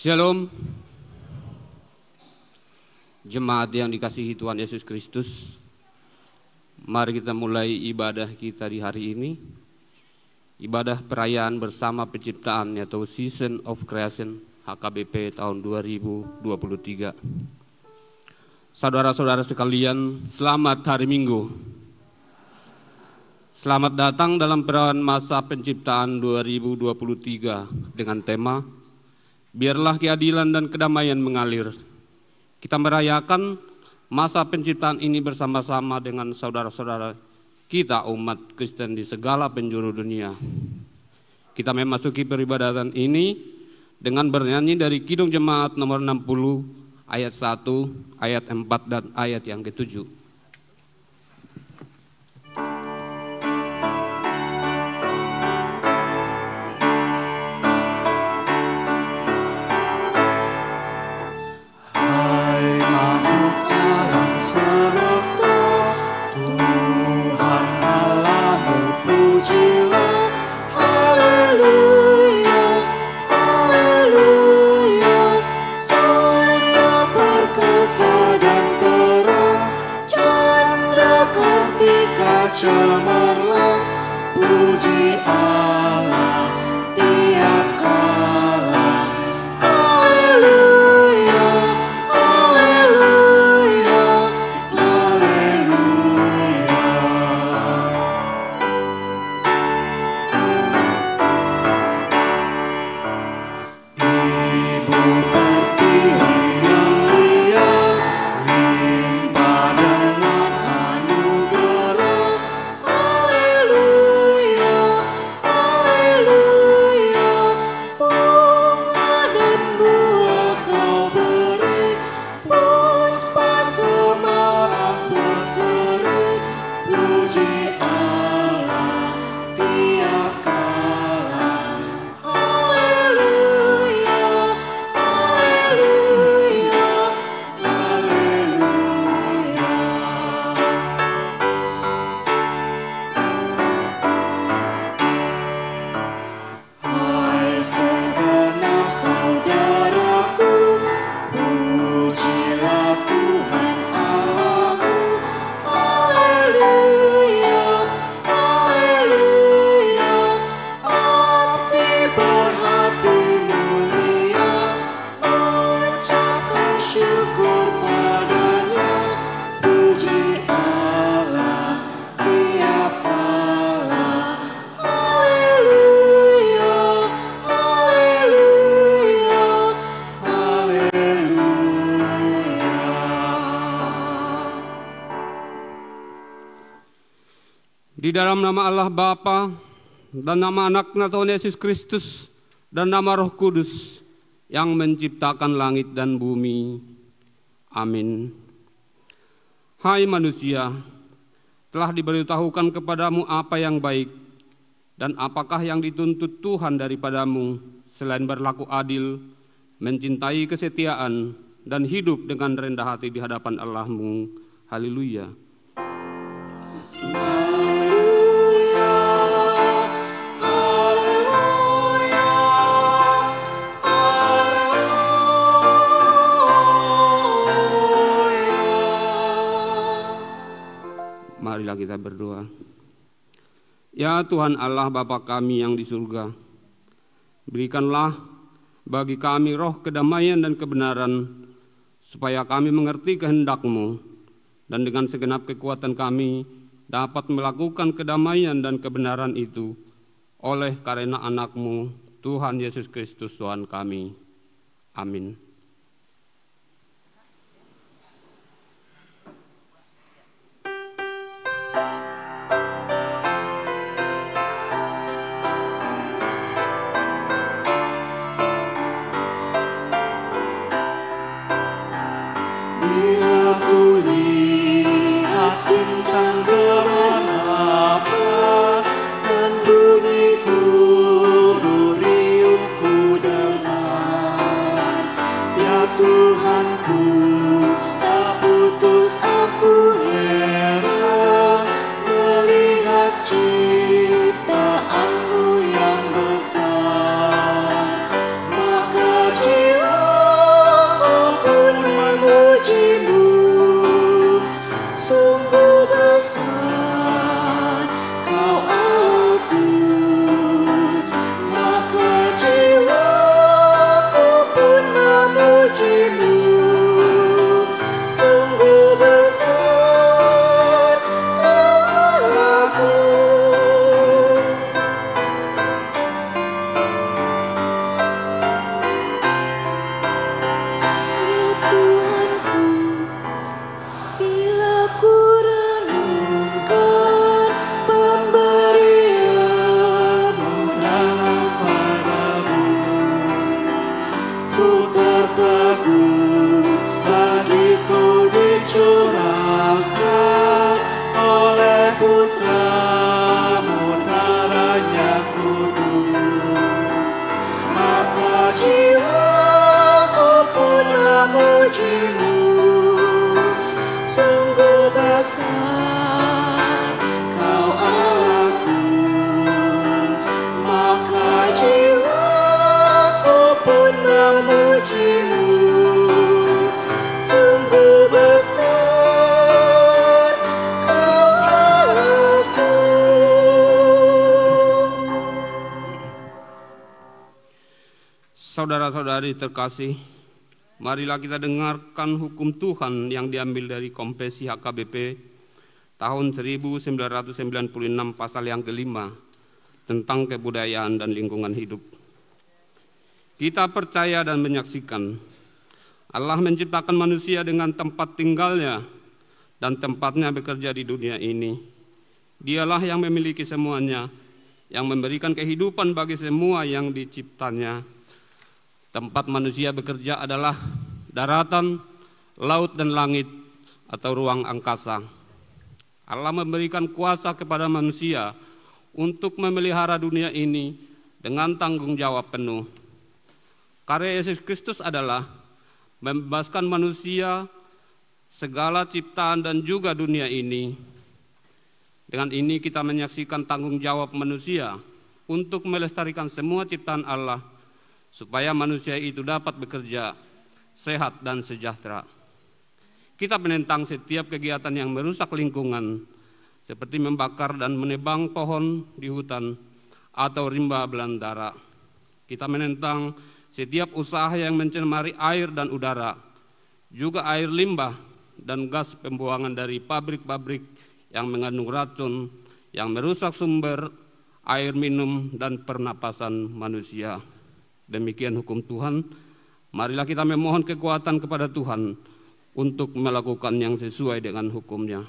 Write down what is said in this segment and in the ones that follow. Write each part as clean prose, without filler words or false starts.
Shalom, jemaat yang dikasihi Tuhan Yesus Kristus. Mari kita mulai ibadah kita di hari ini. Ibadah perayaan bersama penciptaan atau Season of Creation HKBP tahun 2023. Saudara-saudara sekalian, selamat hari Minggu. Selamat datang dalam perayaan masa penciptaan 2023 dengan tema Biarlah keadilan dan kedamaian mengalir. Kita merayakan masa penciptaan ini bersama-sama dengan saudara-saudara kita umat Kristen di segala penjuru dunia. Kita memasuki peribadatan ini dengan bernyanyi dari Kidung Jemaat nomor 60 ayat 1, ayat 4 dan ayat yang ke-7. Cemerlang, puji Allah tiap kala. Haleluya, haleluya, haleluya. Ibu pertiwi yang mulia, limpah dengan anugerah. Di dalam nama Allah Bapa dan nama Anak-Nya Tuhan Yesus Kristus dan nama Roh Kudus yang menciptakan langit dan bumi. Amin. Hai manusia, telah diberitahukan kepadamu apa yang baik dan apakah yang dituntut Tuhan daripadamu selain berlaku adil, mencintai kesetiaan dan hidup dengan rendah hati di hadapan Allahmu. Haleluya. Marilah kita berdoa. Ya Tuhan Allah Bapa kami yang di surga, berikanlah bagi kami roh kedamaian dan kebenaran, supaya kami mengerti kehendak-Mu, dan dengan segenap kekuatan kami dapat melakukan kedamaian dan kebenaran itu, oleh karena anak-Mu, Tuhan Yesus Kristus Tuhan kami. Amin. pujimu. Sungguh besar Kau Allahku, maka jiwaku pun memujimu. Sungguh besar Kau Allahku. Saudara-saudari terkasih, marilah kita dengarkan hukum Tuhan yang diambil dari Kompesi HKBP tahun 1996 pasal yang kelima tentang kebudayaan dan lingkungan hidup. Kita percaya dan menyaksikan Allah menciptakan manusia dengan tempat tinggalnya dan tempatnya bekerja di dunia ini. Dialah yang memiliki semuanya, yang memberikan kehidupan bagi semua yang diciptanya. Tempat manusia bekerja adalah daratan, laut dan langit atau ruang angkasa. Allah memberikan kuasa kepada manusia untuk memelihara dunia ini dengan tanggung jawab penuh. Karya Yesus Kristus adalah membebaskan manusia, segala ciptaan dan juga dunia ini. Dengan ini kita menyaksikan tanggung jawab manusia untuk melestarikan semua ciptaan Allah, supaya manusia itu dapat bekerja sehat dan sejahtera. Kita menentang setiap kegiatan yang merusak lingkungan, seperti membakar dan menebang pohon di hutan atau rimba belantara. Kita menentang setiap usaha yang mencemari air dan udara, juga air limbah dan gas pembuangan dari pabrik-pabrik yang mengandung racun, yang merusak sumber air minum dan pernapasan manusia. Demikian hukum Tuhan. Marilah kita memohon kekuatan kepada Tuhan untuk melakukan yang sesuai dengan hukum-Nya.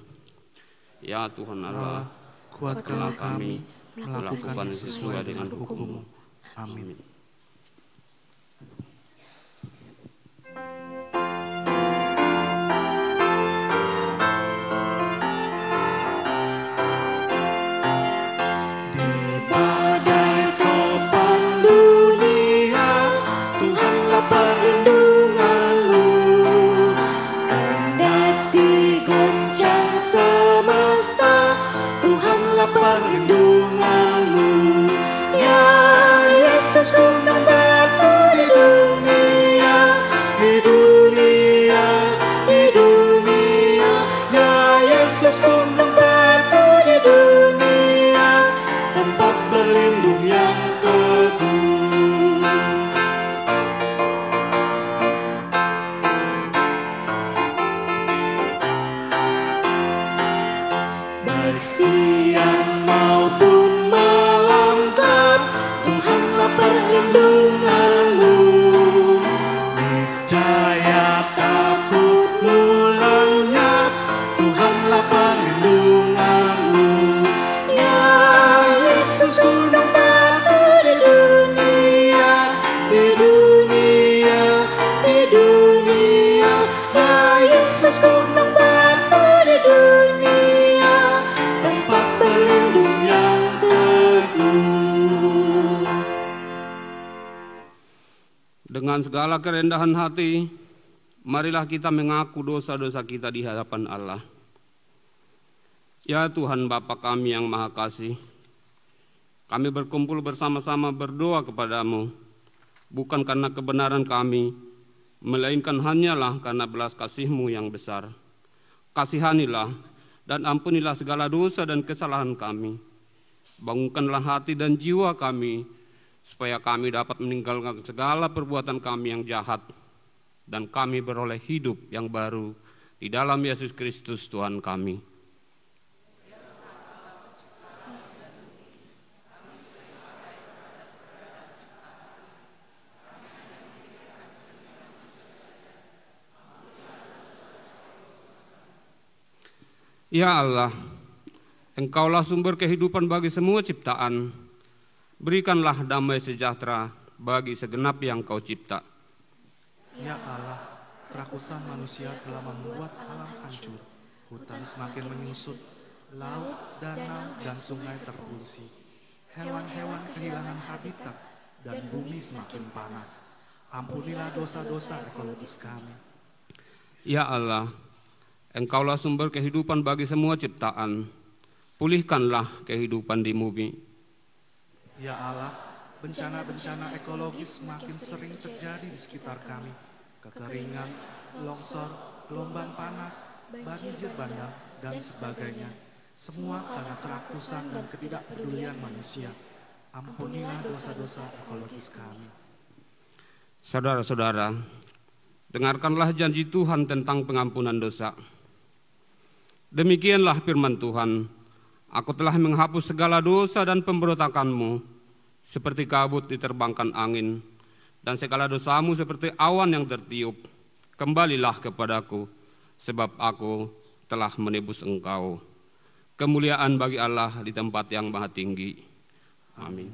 Ya Tuhan Allah, kuatkanlah kami melakukan sesuai dengan hukum-Mu. Amin. Perlindunganmu, kendati goncang semesta, Tuhanlah perlindunganmu. Ya Yesus gunung batu di dunia, di dunia, di dunia. Ya Yesus gunung batu di dunia, tempat berlindung yang teguh. Siang maupun malam gelap, Tuhanlah perlindunganmu. Niscaya takutmu lenyap, Tuhanlah perlindunganmu. Ya Yesus gunung batu di dunia, di dunia, di dunia. Ya Yesus gunung batu di dunia, tempat berlindung yang teguh. Dengan segala kerendahan hati, marilah kita mengaku dosa-dosa kita di hadapan Allah. Ya Tuhan Bapa kami yang Maha Kasih, kami berkumpul bersama-sama berdoa kepadamu, bukan karena kebenaran kami, melainkan hanyalah karena belas kasih-Mu yang besar. Kasihanilah dan ampunilah segala dosa dan kesalahan kami. Bangunkanlah hati dan jiwa kami, supaya kami dapat meninggalkan segala perbuatan kami yang jahat, dan kami beroleh hidup yang baru di dalam Yesus Kristus Tuhan kami. Ya Allah, Engkaulah sumber kehidupan bagi semua ciptaan. Berikanlah damai sejahtera bagi segenap yang Kau cipta. Ya Allah, kerakusan manusia telah membuat alam hancur. Hutan semakin menyusut, laut, danau, dan sungai terpolusi. Hewan-hewan kehilangan habitat, dan bumi semakin panas. Ampunilah dosa-dosa ekologis kami. Ya Allah, Engkaulah sumber kehidupan bagi semua ciptaan. Pulihkanlah kehidupan di bumi. Ya Allah, bencana-bencana ekologis makin sering terjadi di sekitar kami. Kekeringan, longsor, gelombang panas, banjir bandang, dan sebagainya. Semua karena kerakusan dan ketidakpedulian manusia. Ampunilah dosa-dosa ekologis kami. Saudara-saudara, dengarkanlah janji Tuhan tentang pengampunan dosa. Demikianlah firman Tuhan, Aku telah menghapus segala dosa dan pemberontakanmu, seperti kabut diterbangkan angin, dan segala dosamu seperti awan yang tertiup. Kembalilah kepadaku, sebab aku telah menebus engkau. Kemuliaan bagi Allah di tempat yang maha tinggi. Amin.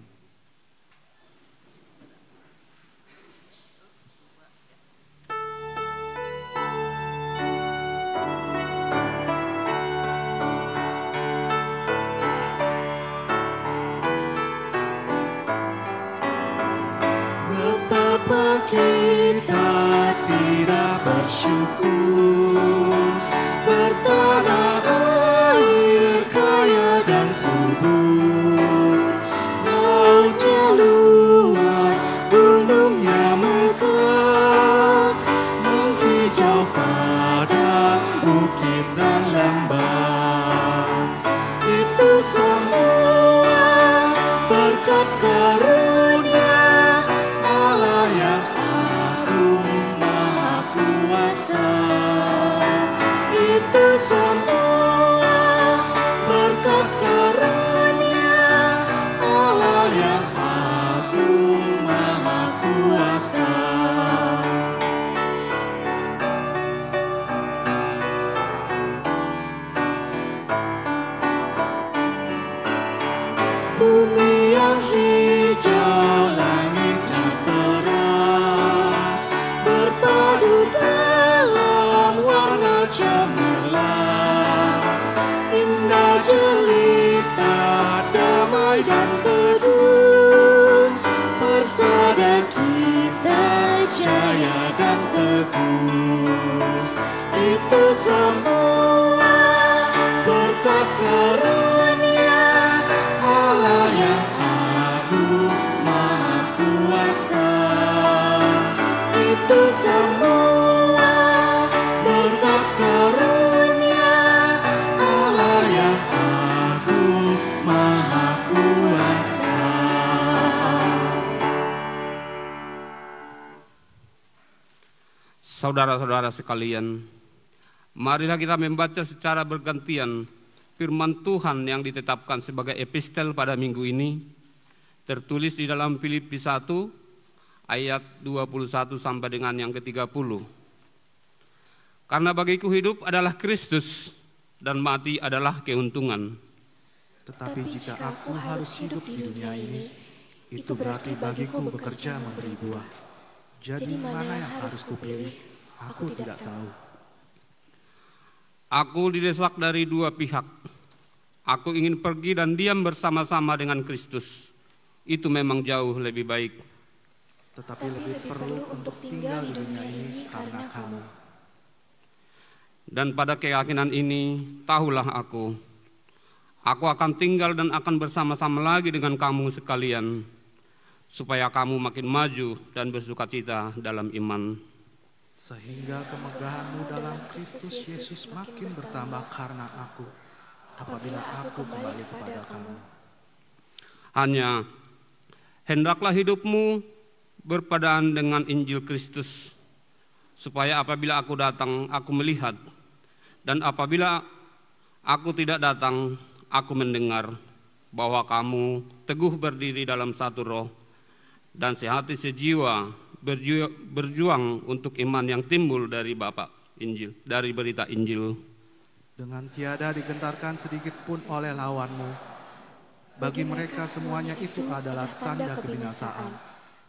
Betapa kita tidak bersyukur, bertanah air kaya dan subur, lautnya luas, gunungnya megah, menghijau padang, bukit dan lembah. Itu semua berkat karunia Allah yang agung maha kuasa. Itu semua berkat karunia Allah yang agung maha kuasa. Bumi yang hijau, langitnya terang, berpadu dalam warna cemerlang. Indah jelita, damai dan teduh, persada kita jaya dan teguh. Itu semua berkat karunia Allah yang agung maha kuasa. Itu semua berkat karunia Allah yang agung maha kuasa. Saudara-saudara sekalian, marilah kita membaca secara bergantian firman Tuhan yang ditetapkan sebagai epistel pada minggu ini, tertulis di dalam Filipi 1 ayat 21 sampai dengan yang ke-30. Karena bagiku hidup adalah Kristus dan mati adalah keuntungan. Tetapi jika aku harus hidup di dunia ini, itu berarti bagiku bekerja memberi buah. Jadi mana yang harus kupilih, aku tidak tahu. Aku didesak dari dua pihak. Aku ingin pergi dan diam bersama-sama dengan Kristus. Itu memang jauh lebih baik. Tetapi lebih perlu untuk tinggal di dunia ini karena kamu. Dan pada keyakinan ini, tahulah aku akan tinggal dan akan bersama-sama lagi dengan kamu sekalian, supaya kamu makin maju dan bersukacita dalam iman. Sehingga kemegahanmu dalam Kristus Yesus makin bertambah karena aku, apabila aku kembali kepada kamu. Hanya hendaklah hidupmu berpadaan dengan Injil Kristus, supaya apabila aku datang, aku melihat, dan apabila aku tidak datang, aku mendengar bahwa kamu teguh berdiri dalam satu roh, dan sehati sejiwa berjuang untuk iman yang timbul dari dari berita Injil. Dengan tiada digentarkan sedikit pun oleh lawanmu. Bagi mereka semuanya itu adalah tanda kebinasaan,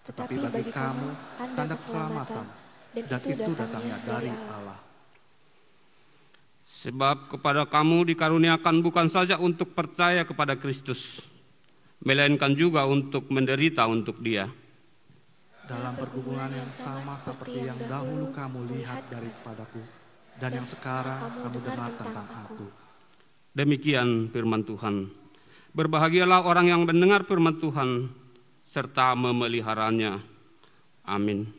tetapi bagi kamu tanda keselamatan, dan itu datangnya dari Allah. Sebab kepada kamu dikaruniakan bukan saja untuk percaya kepada Kristus, melainkan juga untuk menderita untuk Dia. Dalam pergumulan yang sama seperti yang dahulu kamu lihat daripadaku, dan yang sekarang kamu dengar tentang aku. Demikian firman Tuhan. Berbahagialah orang yang mendengar firman Tuhan serta memeliharanya. Amin.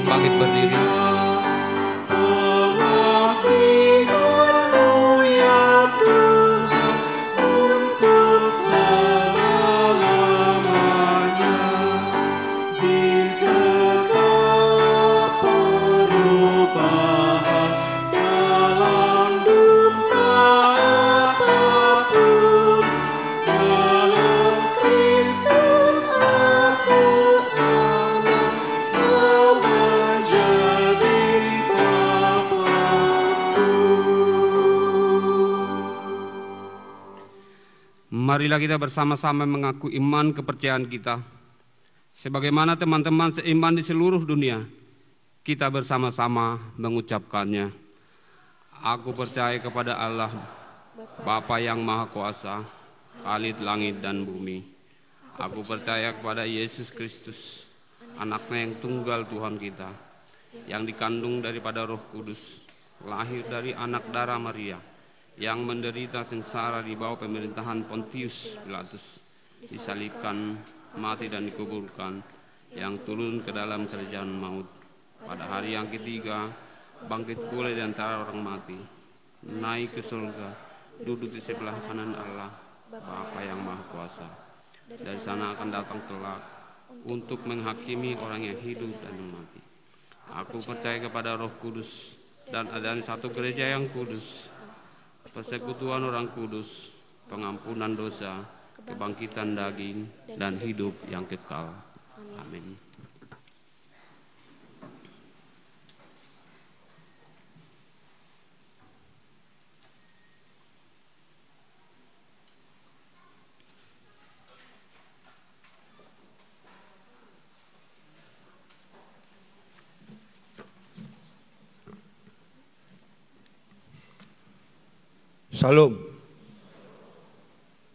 Bangkit berdiri. Marilah kita bersama-sama mengaku iman kepercayaan kita. Sebagaimana teman-teman seiman di seluruh dunia, kita bersama-sama mengucapkannya. Aku percaya kepada Allah, Bapa yang Maha Kuasa, Khalid langit dan bumi. Aku percaya kepada Yesus Kristus, anaknya yang tunggal Tuhan kita, yang dikandung daripada Roh Kudus, lahir dari anak darah Maria, yang menderita sengsara di bawah pemerintahan Pontius Pilatus, disalibkan, mati dan dikuburkan, yang turun ke dalam kerajaan maut. Pada hari yang ketiga, bangkit pula di antara orang mati, naik ke surga, duduk di sebelah kanan Allah, Bapa yang Maha Kuasa. Dari sana akan datang kelak untuk menghakimi orang yang hidup dan yang mati. Aku percaya kepada Roh Kudus dan adanya satu gereja yang kudus, persekutuan orang kudus, pengampunan dosa, kebangkitan daging, dan hidup yang kekal. Amin. Salam.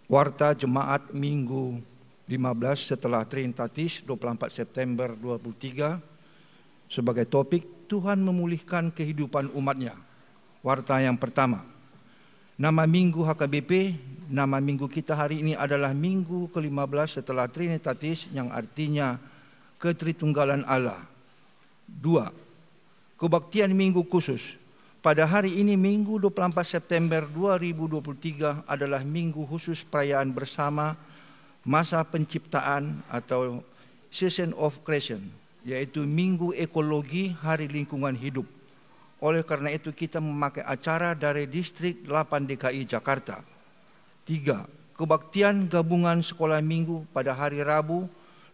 Warta Jemaat Minggu 15 setelah Trinitatis 24 September 23 sebagai topik Tuhan memulihkan kehidupan umatnya. Warta yang pertama. Nama Minggu HKBP, nama Minggu kita hari ini adalah Minggu ke-15 setelah Trinitatis yang artinya Ketritunggalan Allah. 2. Kebaktian Minggu khusus. Pada hari ini Minggu 24 September 2023 adalah minggu khusus perayaan bersama masa penciptaan atau Season of Creation, yaitu Minggu Ekologi Hari Lingkungan Hidup. Oleh karena itu kita memakai acara dari Distrik 8 DKI Jakarta. 3. Kebaktian gabungan sekolah minggu pada hari Rabu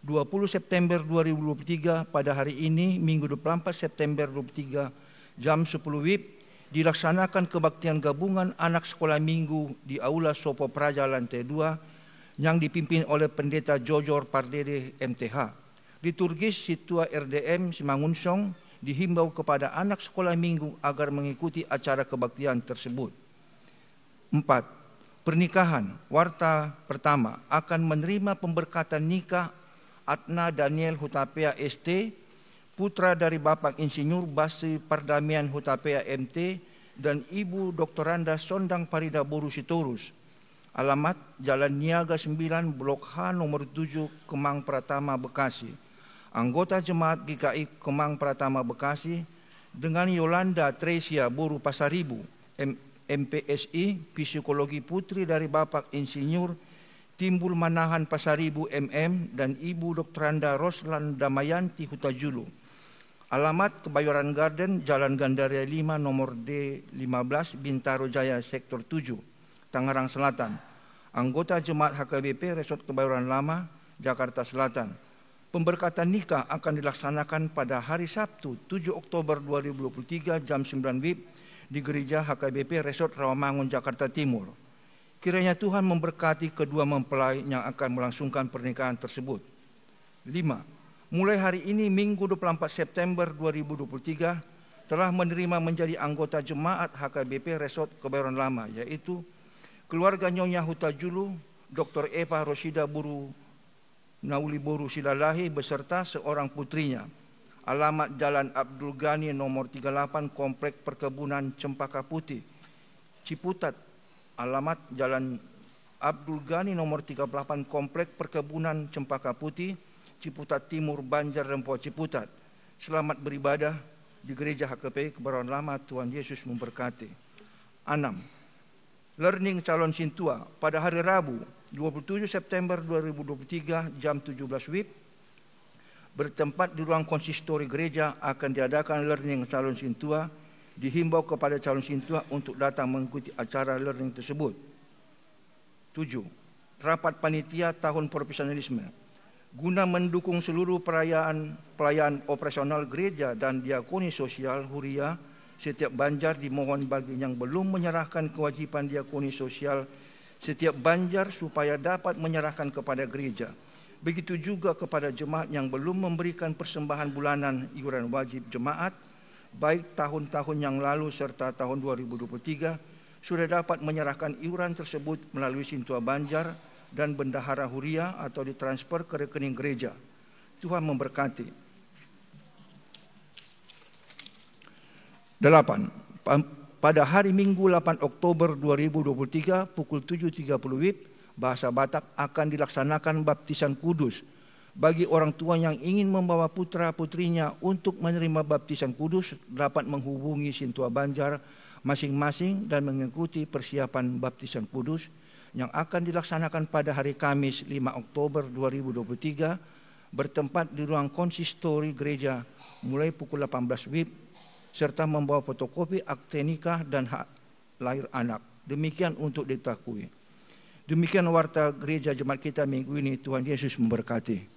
20 September 2023 pada hari ini Minggu 24 September 2023 jam 10 WIB dilaksanakan kebaktian gabungan anak sekolah minggu di Aula Sopo Praja lantai 2 yang dipimpin oleh Pendeta Jojor Pardede MTH. Liturgis Situa RDM Simangunsong dihimbau kepada anak sekolah minggu agar mengikuti acara kebaktian tersebut. 4. Pernikahan. Warta pertama akan menerima pemberkatan nikah Atna Daniel Hutapea ST, putra dari Bapak Insinyur Basi Pardamian Hutapea MT dan Ibu Dr. Randa Sondang Parida Boru Sitorus. Alamat Jalan Niaga 9, Blok H nomor 7, Kemang Pratama, Bekasi. Anggota Jemaat GKI Kemang Pratama, Bekasi dengan Yolanda Tresia Boru Pasaribu, MPSI, Psikologi Putri dari Bapak Insinyur Timbul Manahan Pasaribu MM dan Ibu Dr. Randa Roslan Damayanti Hutajulu. Alamat Kebayoran Garden, Jalan Gandaria 5 nomor D15, Bintaro Jaya, Sektor 7, Tangerang Selatan. Anggota Jemaat HKBP Resort Kebayoran Lama, Jakarta Selatan. Pemberkatan nikah akan dilaksanakan pada hari Sabtu 7 Oktober 2023 jam 9 WIB di Gereja HKBP Resort Rawamangun, Jakarta Timur. Kiranya Tuhan memberkati kedua mempelai yang akan melangsungkan pernikahan tersebut. 5. Mulai hari ini Minggu 24 September 2023 telah menerima menjadi anggota Jemaat HKBP Resort Kebayoran Lama, yaitu keluarga Nyonya Hutajulu, Dr. Eva Rosida Buru Nauli Boru Silalahi beserta seorang putrinya. Alamat Jalan Abdul Ghani nomor 38, Komplek Perkebunan Cempaka Putih, Ciputat. Alamat Jalan Abdul Ghani nomor 38, Komplek Perkebunan Cempaka Putih, Ciputat Timur, Banjar Rempoa, Ciputat. Selamat beribadah di Gereja HKBP Kebayoran Lama. Tuhan Yesus memberkati. 6. Learning calon sintua pada hari Rabu 27 September 2023 jam 17 WIB bertempat di ruang konsistori gereja akan diadakan learning calon sintua. Dihimbau kepada calon sintua untuk datang mengikuti acara learning tersebut. 7. Rapat panitia tahun profesionalisme guna mendukung seluruh pelayan operasional gereja dan diakoni sosial huria setiap Banjar. Dimohon bagi yang belum menyerahkan kewajiban diakoni sosial setiap Banjar supaya dapat menyerahkan kepada gereja. Begitu juga kepada jemaat yang belum memberikan persembahan bulanan iuran wajib jemaat, baik tahun-tahun yang lalu serta tahun 2023, sudah dapat menyerahkan iuran tersebut melalui Sintua Banjar dan Bendahara Huria atau ditransfer ke rekening gereja. Tuhan memberkati. 8. Pada hari Minggu 8 Oktober 2023 pukul 7.30 WIB, bahasa Batak akan dilaksanakan baptisan kudus. Bagi orang tua yang ingin membawa putra-putrinya untuk menerima baptisan kudus dapat menghubungi Sintua Banjar masing-masing dan mengikuti persiapan baptisan kudus yang akan dilaksanakan pada hari Kamis 5 Oktober 2023 bertempat di ruang konsistori gereja mulai pukul 18 WIB serta membawa fotokopi akte nikah dan hak lahir anak. Demikian untuk diketahui. Demikian warta gereja jemaat kita minggu ini. Tuhan Yesus memberkati.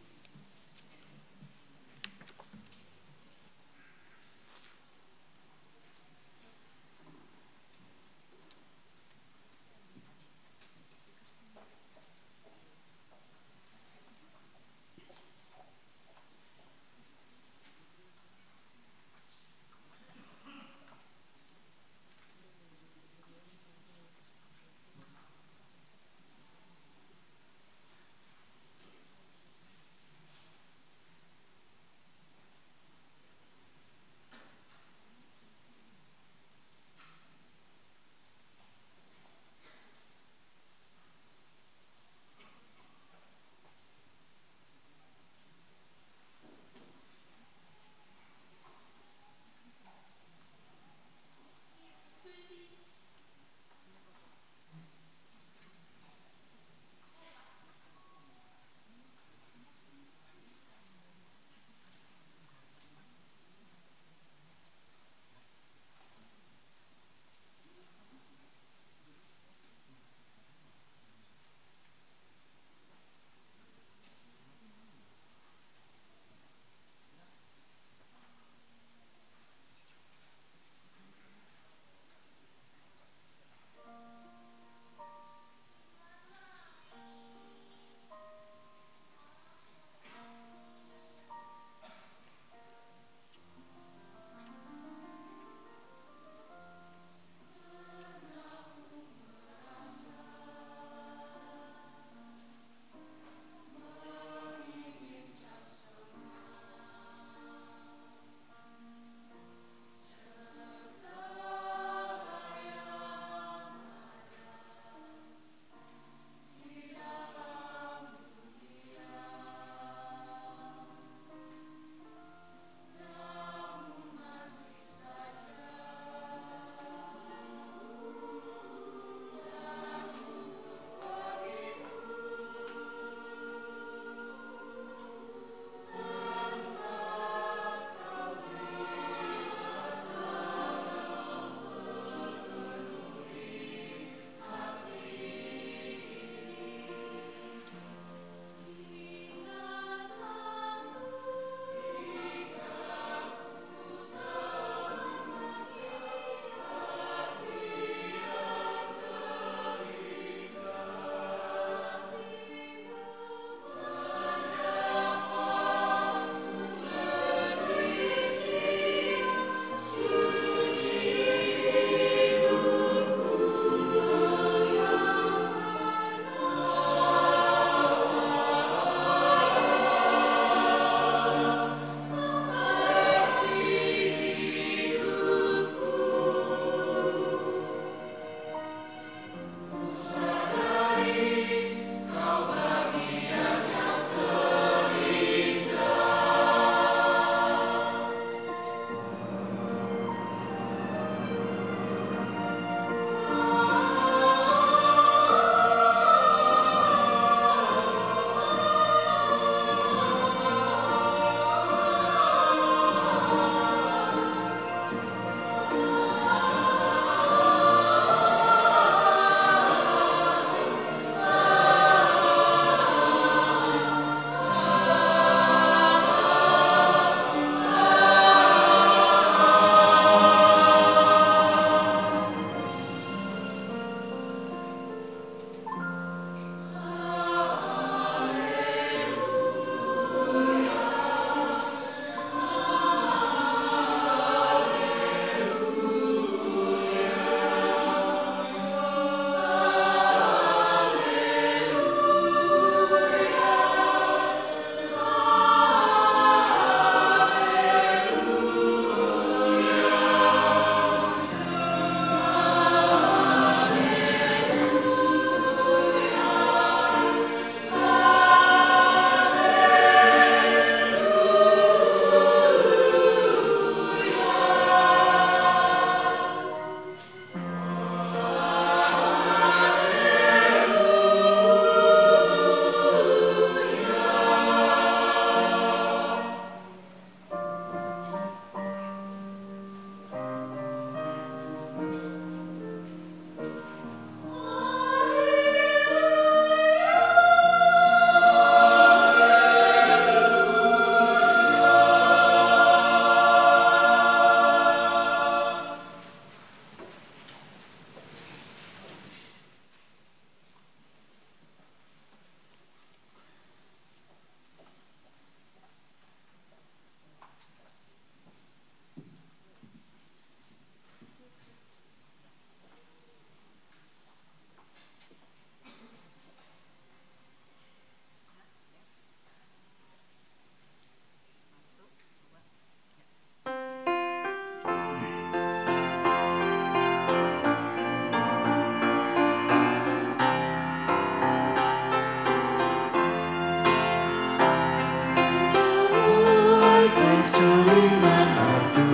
berselimut merdu,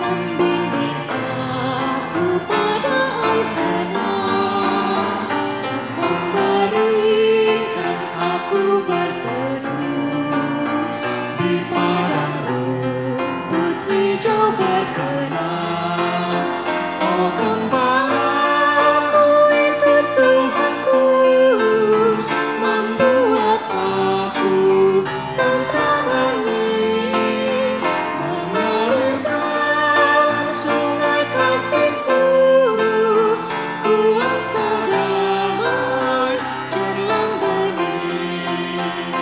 membimbing aku pada air tenang, dan memberikan aku berteduh di padang rumput hijau berkenan. Oh Gembalaku itu Tuhanku, membuat aku tentram hening, mengalir dalam sungai kasih-Ku, kuasa damai jelang bening.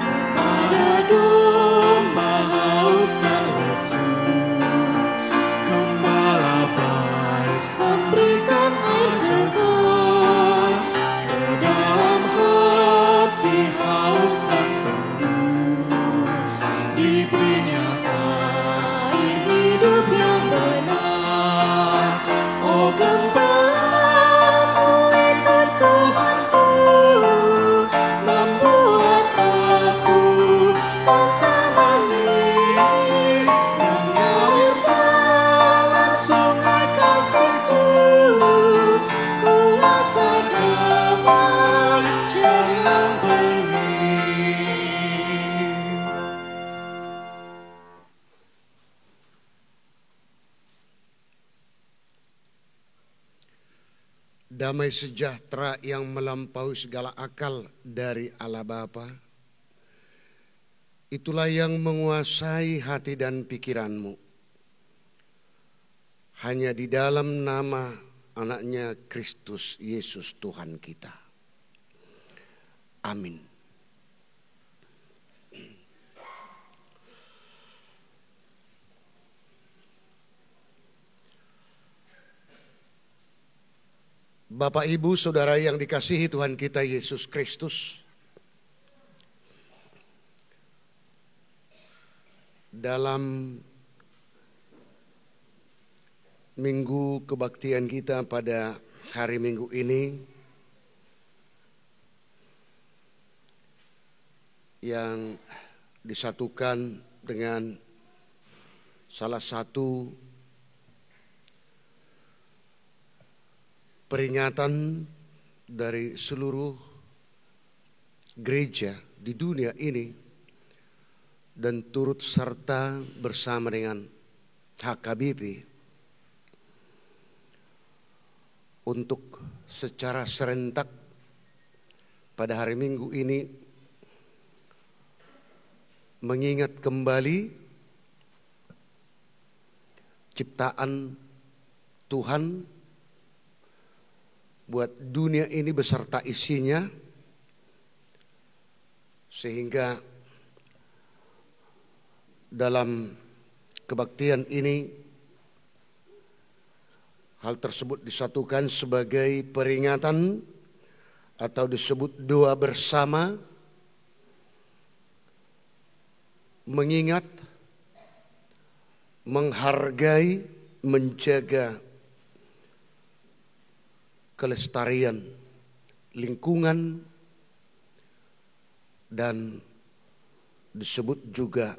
Kepada domba haus dan lesu, Gembala baik memberikan air segar. Ke dalam hati haus dan sendu, diberinya air hidup yang benar. Oh Gembalaku itu Tuhanku, membuat aku tentram hening, mengalir dalam sungai kasih-Ku, kuasa damai jelang bening. Damai sejahtera yang melampaui segala akal dari Allah Bapa, itulah yang menguasai hati dan pikiranmu. Hanya di dalam nama anaknya Kristus Yesus Tuhan kita. Amin. Bapak, Ibu, Saudara yang dikasihi Tuhan kita Yesus Kristus, dalam minggu kebaktian kita pada hari Minggu ini, yang disatukan dengan salah satu peringatan dari seluruh gereja di dunia ini, dan turut serta bersama dengan HKBP untuk secara serentak pada hari Minggu ini mengingat kembali ciptaan Tuhan buat dunia ini beserta isinya, sehingga dalam kebaktian ini hal tersebut disatukan sebagai peringatan atau disebut doa bersama, mengingat, menghargai, menjaga kelestarian lingkungan, dan disebut juga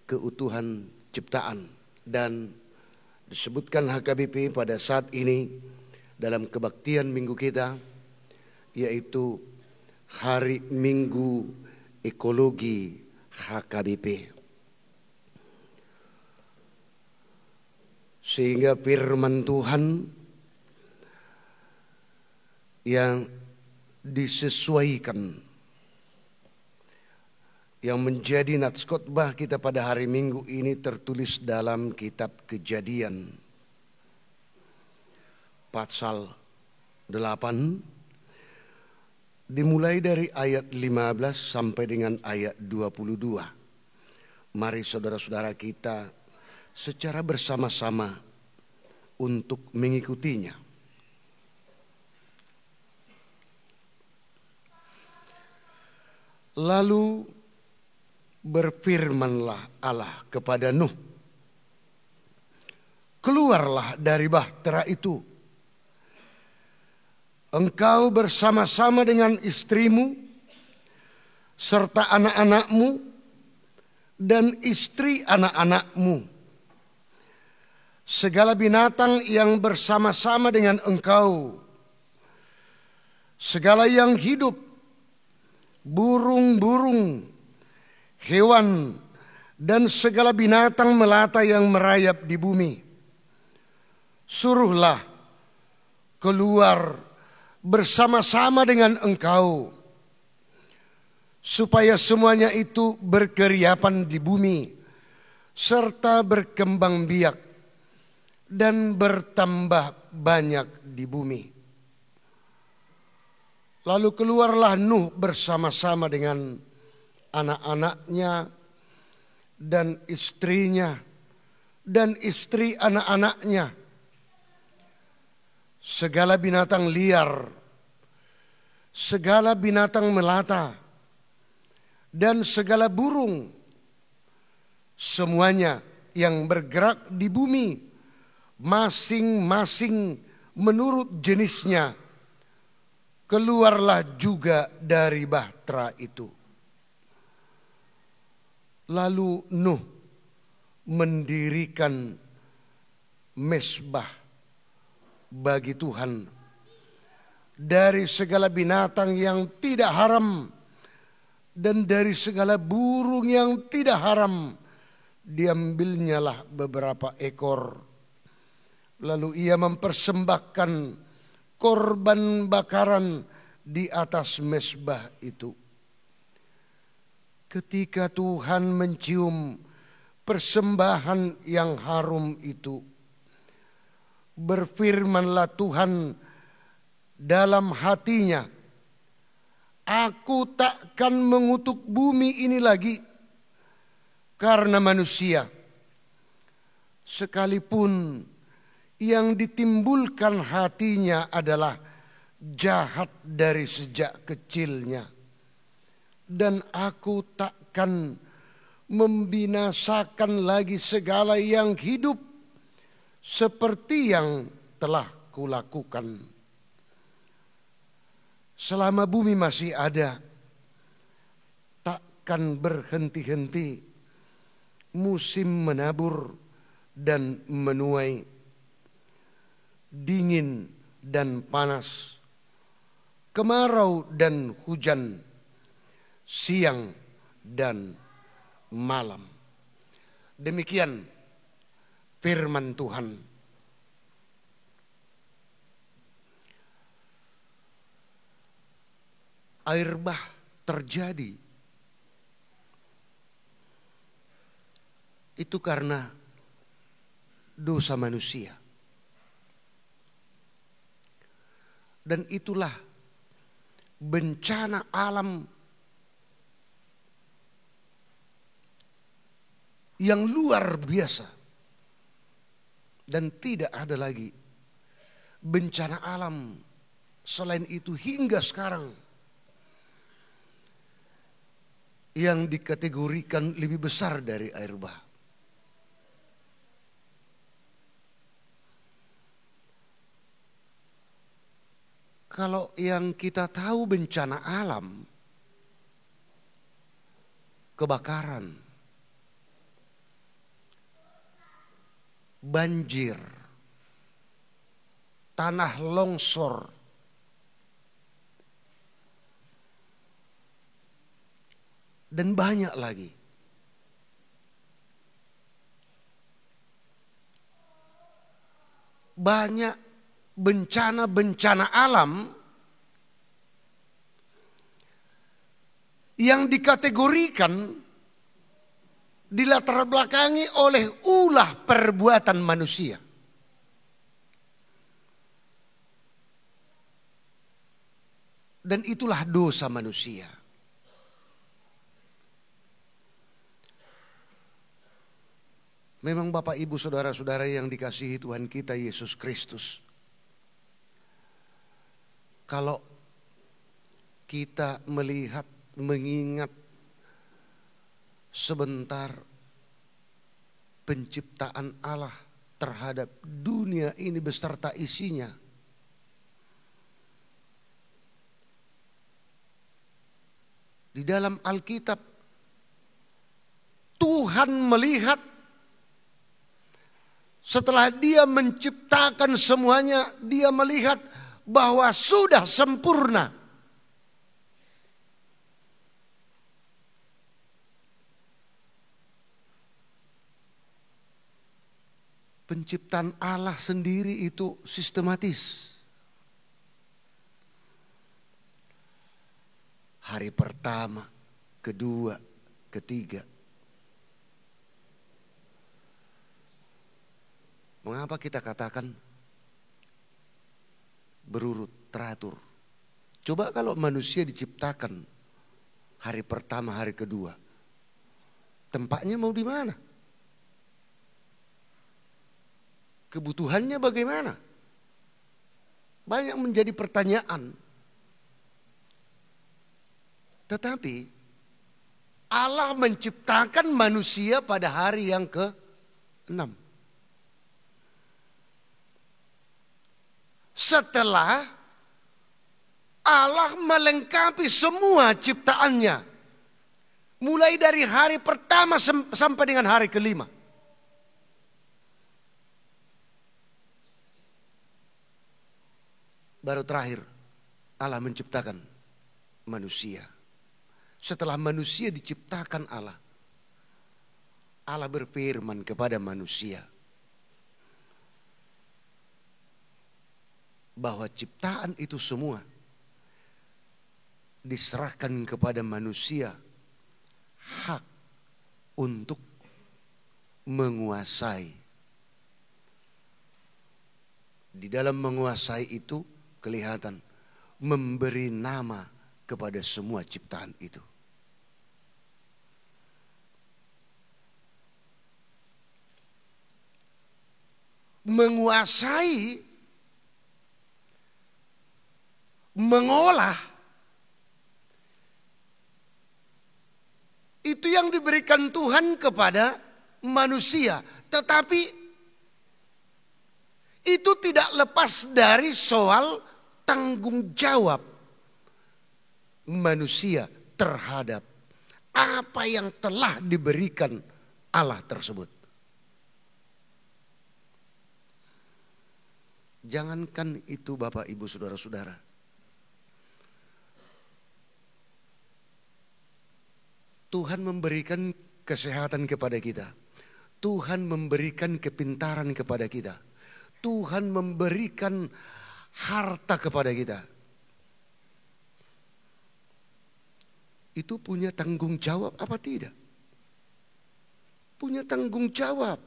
keutuhan ciptaan. Dan disebutkan HKBP pada saat ini dalam kebaktian minggu kita, yaitu Hari Minggu Ekologi HKBP. Sehingga firman Tuhan yang disesuaikan, yang menjadi nats khotbah kita pada hari Minggu ini tertulis dalam kitab Kejadian pasal 8, dimulai dari ayat 15 sampai dengan ayat 22. Mari saudara-saudara kita secara bersama-sama untuk mengikutinya. Lalu berfirmanlah Allah kepada Nuh, keluarlah dari bahtera itu. Engkau bersama-sama dengan istrimu, serta anak-anakmu, dan istri anak-anakmu. Segala binatang yang bersama-sama dengan engkau, segala yang hidup, burung-burung, hewan, dan segala binatang melata yang merayap di bumi. Suruhlah keluar bersama-sama dengan engkau, supaya semuanya itu berkeriapan di bumi, serta berkembang biak dan bertambah banyak di bumi. Lalu keluarlah Nuh bersama-sama dengan anak-anaknya dan istrinya dan istri anak-anaknya, segala binatang liar, segala binatang melata, dan segala burung, semuanya yang bergerak di bumi, masing-masing menurut jenisnya, keluarlah juga dari bahtera itu. Lalu Nuh mendirikan mesbah bagi Tuhan dari segala binatang yang tidak haram dan dari segala burung yang tidak haram. Diambilnyalah beberapa ekor. Lalu ia mempersembahkan korban bakaran di atas mesbah itu. Ketika Tuhan mencium persembahan yang harum itu, berfirmanlah Tuhan dalam hatinya, Aku takkan mengutuk bumi ini lagi karena manusia, sekalipun yang ditimbulkan hatinya adalah jahat dari sejak kecilnya. Dan aku takkan membinasakan lagi segala yang hidup seperti yang telah kulakukan. Selama bumi masih ada, takkan berhenti-henti musim menabur dan menuai, dingin dan panas, kemarau dan hujan, siang dan malam. Demikian firman Tuhan. Air bah terjadi itu karena dosa manusia. Dan itulah bencana alam yang luar biasa. Dan tidak ada lagi bencana alam selain itu hingga sekarang yang dikategorikan lebih besar dari air bah. Kalau yang kita tahu bencana alam, kebakaran, banjir, tanah longsor, dan banyak lagi. Banyak bencana-bencana alam yang dikategorikan dilatar belakangi oleh ulah perbuatan manusia. Dan itulah dosa manusia. Memang Bapak Ibu Saudara-saudara yang dikasihi Tuhan kita Yesus Kristus, kalau kita melihat, mengingat sebentar penciptaan Allah terhadap dunia ini beserta isinya. Di dalam Alkitab, Tuhan melihat setelah Dia menciptakan semuanya, Dia melihat bahwa sudah sempurna. Penciptaan Allah sendiri itu sistematis. Hari pertama, kedua, ketiga. Mengapa kita katakan berurut, teratur? Coba kalau manusia diciptakan hari pertama, hari kedua, tempatnya mau di mana? Kebutuhannya bagaimana? Banyak menjadi pertanyaan. Tetapi Allah menciptakan manusia pada hari yang ke-6. Setelah Allah melengkapi semua ciptaannya, mulai dari hari pertama sampai dengan hari ke-5. Baru terakhir Allah menciptakan manusia. Setelah manusia diciptakan Allah, Allah berfirman kepada manusia bahwa ciptaan itu semua diserahkan kepada manusia hak untuk menguasai. Di dalam menguasai itu kelihatan memberi nama kepada semua ciptaan itu. Menguasai, mengolah, itu yang diberikan Tuhan kepada manusia. Tetapi itu tidak lepas dari soal tanggung jawab manusia terhadap apa yang telah diberikan Allah tersebut. Jangankan itu Bapak Ibu Saudara-saudara, Tuhan memberikan kesehatan kepada kita, Tuhan memberikan kepintaran kepada kita, Tuhan memberikan harta kepada kita. Itu punya tanggung jawab apa tidak? Punya tanggung jawab.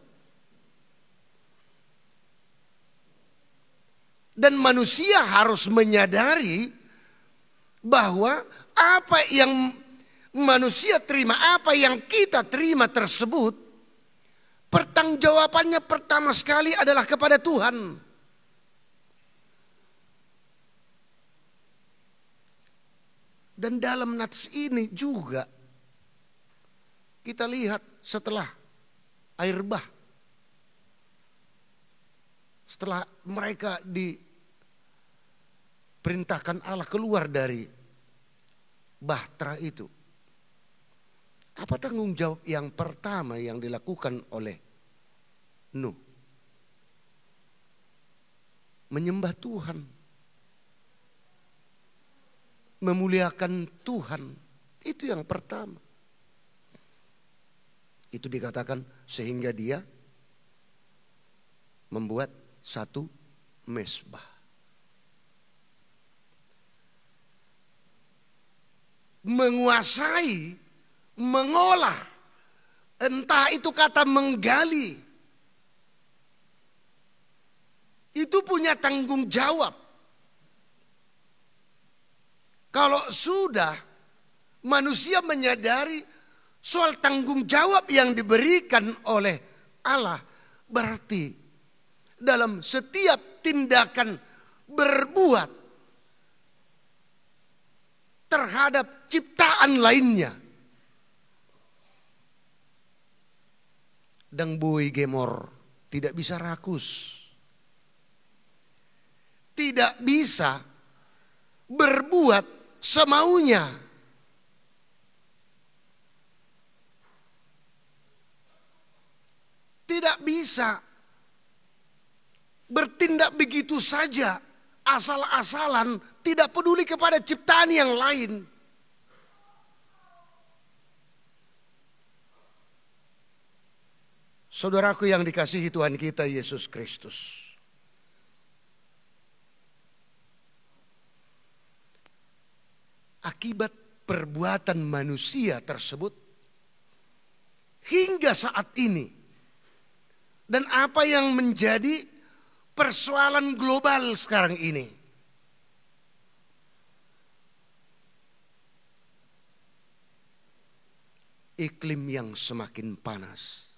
Dan manusia harus menyadari bahwa apa yang manusia terima, apa yang kita terima tersebut, pertanggungjawabannya pertama sekali adalah kepada Tuhan. Dan dalam nats ini juga kita lihat setelah air bah, setelah mereka diperintahkan Allah keluar dari bahtera itu, apa tanggung jawab yang pertama yang dilakukan oleh Nuh? Menyembah Tuhan, memuliakan Tuhan, itu yang pertama. Itu dikatakan sehingga dia membuat satu mezbah. Menguasai, mengolah, entah itu kata menggali, itu punya tanggung jawab. Kalau sudah manusia menyadari soal tanggung jawab yang diberikan oleh Allah, berarti dalam setiap tindakan berbuat terhadap ciptaan lainnya, dang bui gemor tidak bisa rakus. Tidak bisa berbuat semaunya. Tidak bisa bertindak begitu saja, asal-asalan, tidak peduli kepada ciptaan yang lain. Saudaraku yang dikasihi Tuhan kita Yesus Kristus. Akibat perbuatan manusia tersebut hingga saat ini, dan apa yang menjadi persoalan global sekarang ini, iklim yang semakin panas,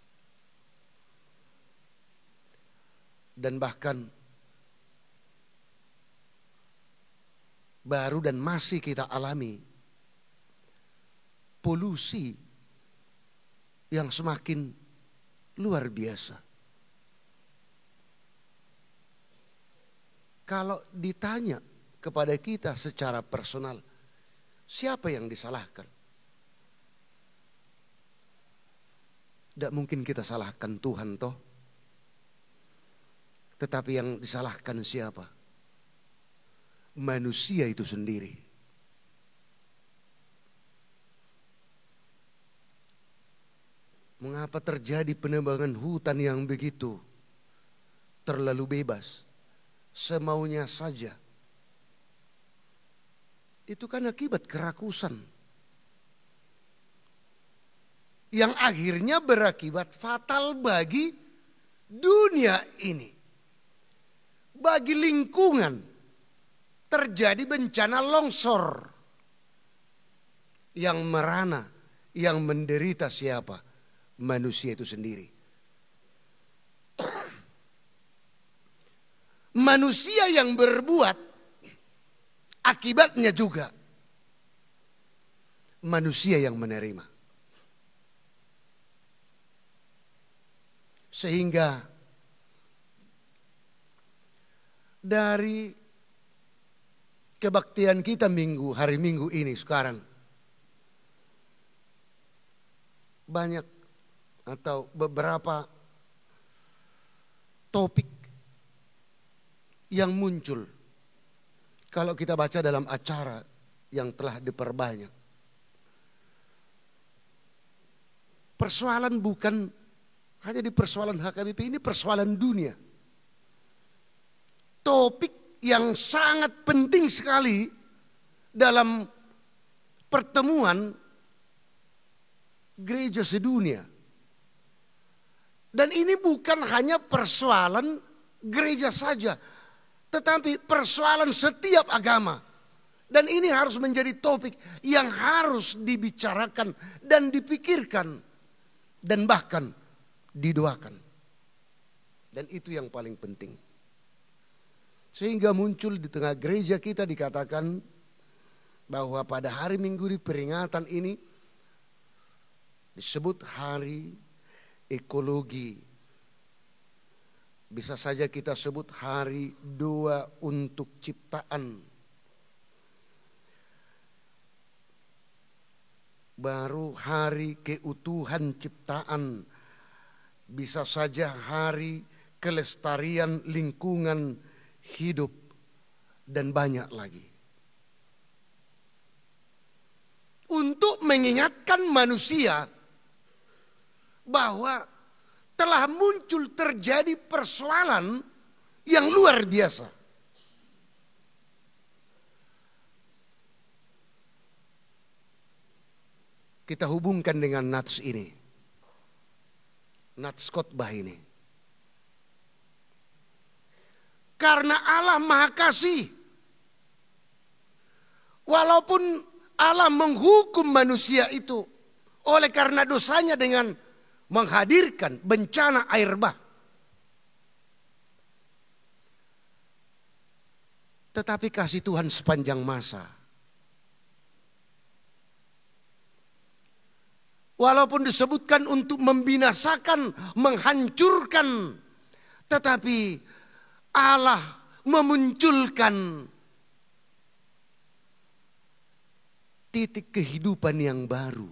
dan bahkan baru dan masih kita alami polusi yang semakin luar biasa. Kalau ditanya kepada kita secara personal, siapa yang disalahkan? Tidak mungkin kita salahkan Tuhan toh. Tetapi yang disalahkan siapa? Manusia itu sendiri. Mengapa terjadi penebangan hutan yang begitu terlalu bebas, semaunya saja? Itu kan akibat kerakusan yang akhirnya berakibat fatal bagi dunia ini, bagi lingkungan. Terjadi bencana longsor yang merana, yang menderita siapa? Manusia itu sendiri. Manusia yang berbuat, akibatnya juga manusia yang menerima. Sehingga dari kebaktian kita hari Minggu ini sekarang, banyak atau beberapa topik yang muncul kalau kita baca dalam acara yang telah diperbanyak. Persoalan bukan hanya di persoalan HKBP, ini persoalan dunia. Topik yang sangat penting sekali dalam pertemuan gereja sedunia. Dan ini bukan hanya persoalan gereja saja, tetapi persoalan setiap agama. Dan ini harus menjadi topik yang harus dibicarakan dan dipikirkan dan bahkan didoakan. Dan itu yang paling penting. Sehingga muncul di tengah gereja kita dikatakan bahwa pada hari Minggu di peringatan ini disebut hari ekologi. Bisa saja kita sebut hari doa untuk ciptaan. Baru hari keutuhan ciptaan. Bisa saja hari kelestarian lingkungan hidup, dan banyak lagi. Untuk mengingatkan manusia bahwa telah muncul terjadi persoalan yang luar biasa. Kita hubungkan dengan nats ini, nats khotbah ini. Karena Allah Maha Kasih, walaupun Allah menghukum manusia itu oleh karena dosanya dengan menghadirkan bencana air bah, tetapi kasih Tuhan sepanjang masa. Walaupun disebutkan untuk membinasakan, menghancurkan Tetapi Allah memunculkan titik kehidupan yang baru.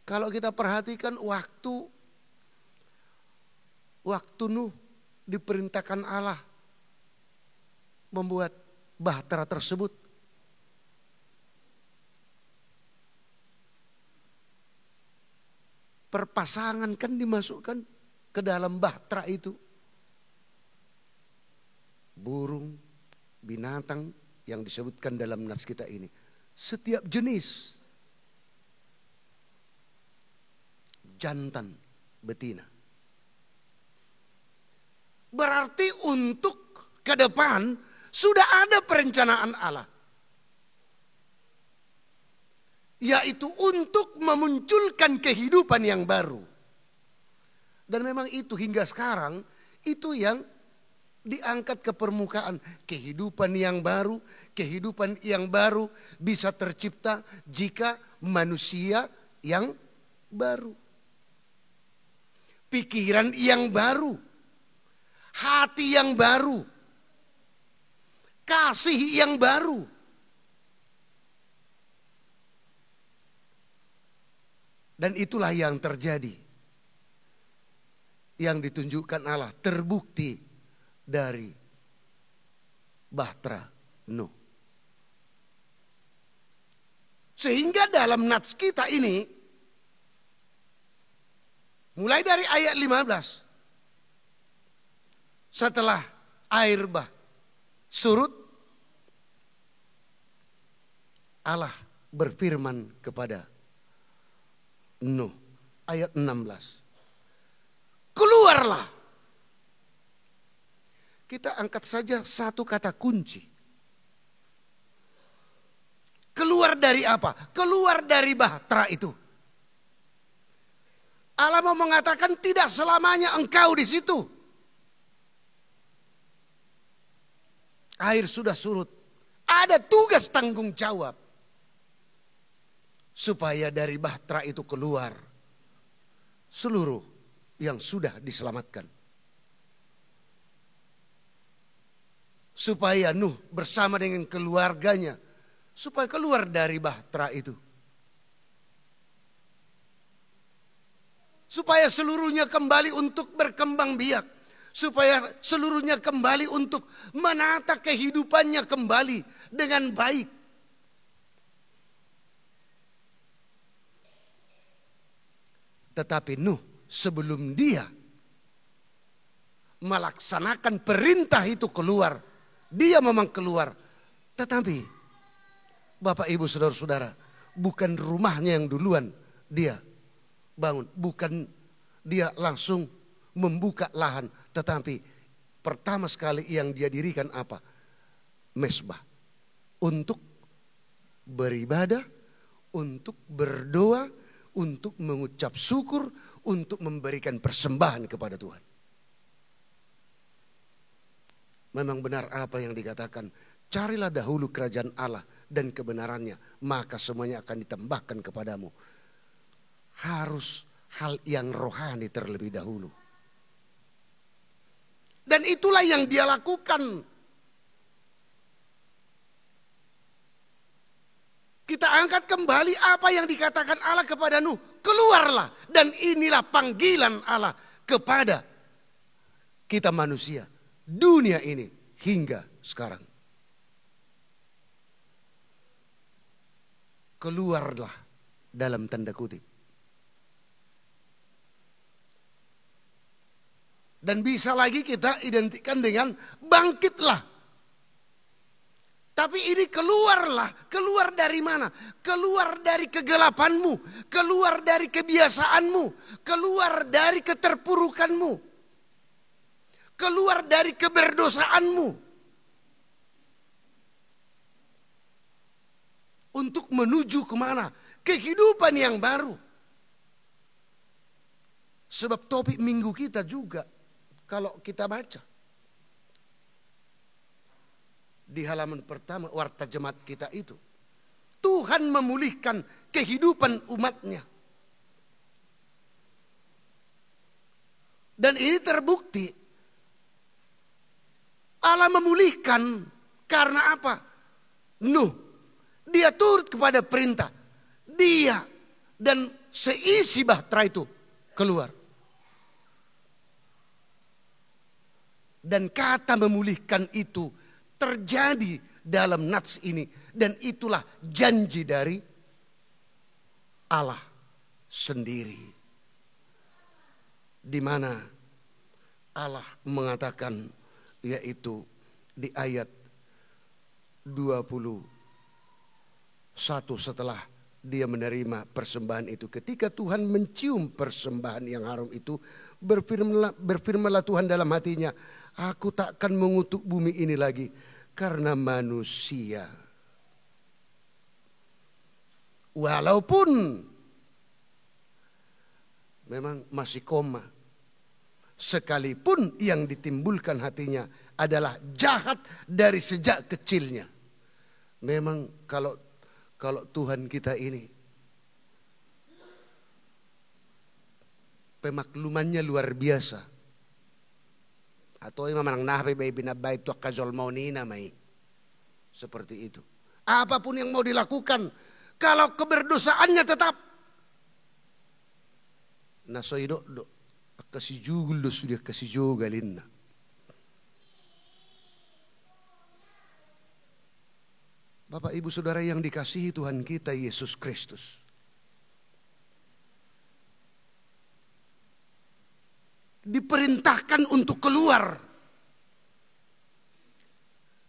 Kalau kita perhatikan waktu Nuh diperintahkan Allah membuat bahtera tersebut, perpasangan kan dimasukkan ke dalam bahtera itu. Burung, binatang yang disebutkan dalam nas kita ini. Setiap jenis. Jantan, betina. Berarti untuk ke depan sudah ada perencanaan Allah. Yaitu untuk memunculkan kehidupan yang baru. Dan memang itu hingga sekarang itu yang diangkat ke permukaan. Kehidupan yang baru bisa tercipta jika manusia yang baru. Pikiran yang baru, hati yang baru, kasih yang baru. Dan itulah yang terjadi. Yang ditunjukkan Allah terbukti dari bahtera Nuh. Sehingga dalam nats kita ini, mulai dari ayat 15. Setelah air bah surut, Allah berfirman kepada Nuh. Ayat 16. Keluarlah. Kita angkat saja satu kata kunci. Keluar dari apa? Keluar dari bahtera itu. Allah mau mengatakan tidak selamanya engkau di situ. Air sudah surut. Ada tugas tanggung jawab. Supaya dari bahtera itu keluar seluruh yang sudah diselamatkan. Supaya Nuh bersama dengan keluarganya, supaya keluar dari bahtera itu. Supaya seluruhnya kembali untuk berkembang biak. Supaya seluruhnya kembali untuk menata kehidupannya kembali dengan baik. Tetapi Nuh sebelum dia melaksanakan perintah itu keluar. Dia memang keluar. Tetapi Bapak Ibu Saudara-saudara, bukan rumahnya yang duluan dia bangun. Bukan dia langsung membuka lahan. Tetapi pertama sekali yang dia dirikan apa? Mesbah. Untuk beribadah, untuk berdoa, untuk mengucap syukur, untuk memberikan persembahan kepada Tuhan. Memang benar apa yang dikatakan, carilah dahulu kerajaan Allah dan kebenarannya, maka semuanya akan ditambahkan kepadamu. Harus hal yang rohani terlebih dahulu. Dan itulah yang dia lakukan. Kita angkat kembali apa yang dikatakan Allah kepada Nuh. Keluarlah, dan inilah panggilan Allah kepada kita manusia. Dunia ini hingga sekarang. Keluarlah dalam tanda kutip. Dan bisa lagi kita identikan dengan bangkitlah. Tapi ini keluarlah. Keluar dari mana? Keluar dari kegelapanmu. Keluar dari kebiasaanmu. Keluar dari keterpurukanmu. Keluar dari keberdosaanmu. Untuk menuju kemana? Kehidupan yang baru. Sebab topik minggu kita juga, kalau kita baca di halaman pertama warta jemaat kita itu, Tuhan memulihkan kehidupan umatnya. Dan ini terbukti. Allah memulihkan karena apa? Nuh, dia turut kepada perintah. Dia dan seisi bahtera itu keluar. Dan kata memulihkan itu terjadi dalam nats ini. Dan itulah janji dari Allah sendiri. Di mana Allah mengatakan, yaitu di ayat 21 setelah dia menerima persembahan itu. Ketika Tuhan mencium persembahan yang harum itu, berfirmanlah Tuhan dalam hatinya, aku takkan mengutuk bumi ini lagi karena manusia. Walaupun memang masih koma, sekalipun yang ditimbulkan hatinya adalah jahat dari sejak kecilnya. Memang kalau Tuhan kita ini pemaklumannya luar biasa. Atau memang nahbe binabay tu kazolmaunina mai. Seperti itu. Apapun yang mau dilakukan, kalau keberdosaannya tetap nasoido do kasih jugul do sudah kasih jogalinna. Bapak Ibu Saudara yang dikasihi Tuhan kita Yesus Kristus. Diperintahkan untuk keluar.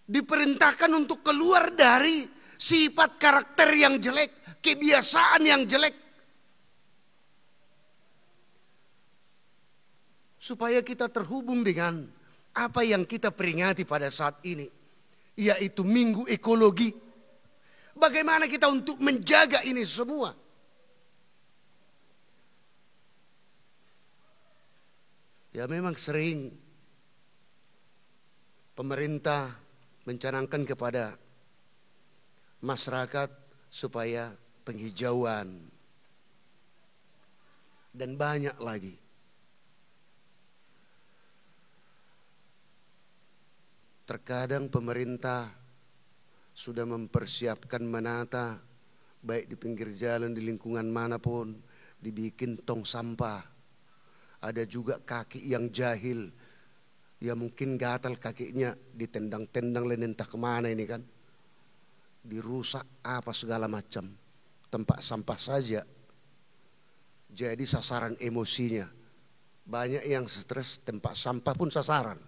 Diperintahkan untuk keluar dari sifat karakter yang jelek, kebiasaan yang jelek. Supaya kita terhubung dengan apa yang kita peringati pada saat ini. Yaitu Minggu Ekologi. Bagaimana kita untuk menjaga ini semua? Ya memang sering pemerintah mencanangkan kepada masyarakat supaya penghijauan. Dan banyak lagi. Terkadang pemerintah sudah mempersiapkan menata, baik di pinggir jalan, di lingkungan manapun, dibikin tong sampah. Ada juga kaki yang jahil, ya mungkin gatal kakinya, ditendang-tendang lain entah kemana ini kan. Dirusak apa segala macam, tempat sampah saja. Jadi sasaran emosinya. Banyak yang stres, tempat sampah pun sasaran.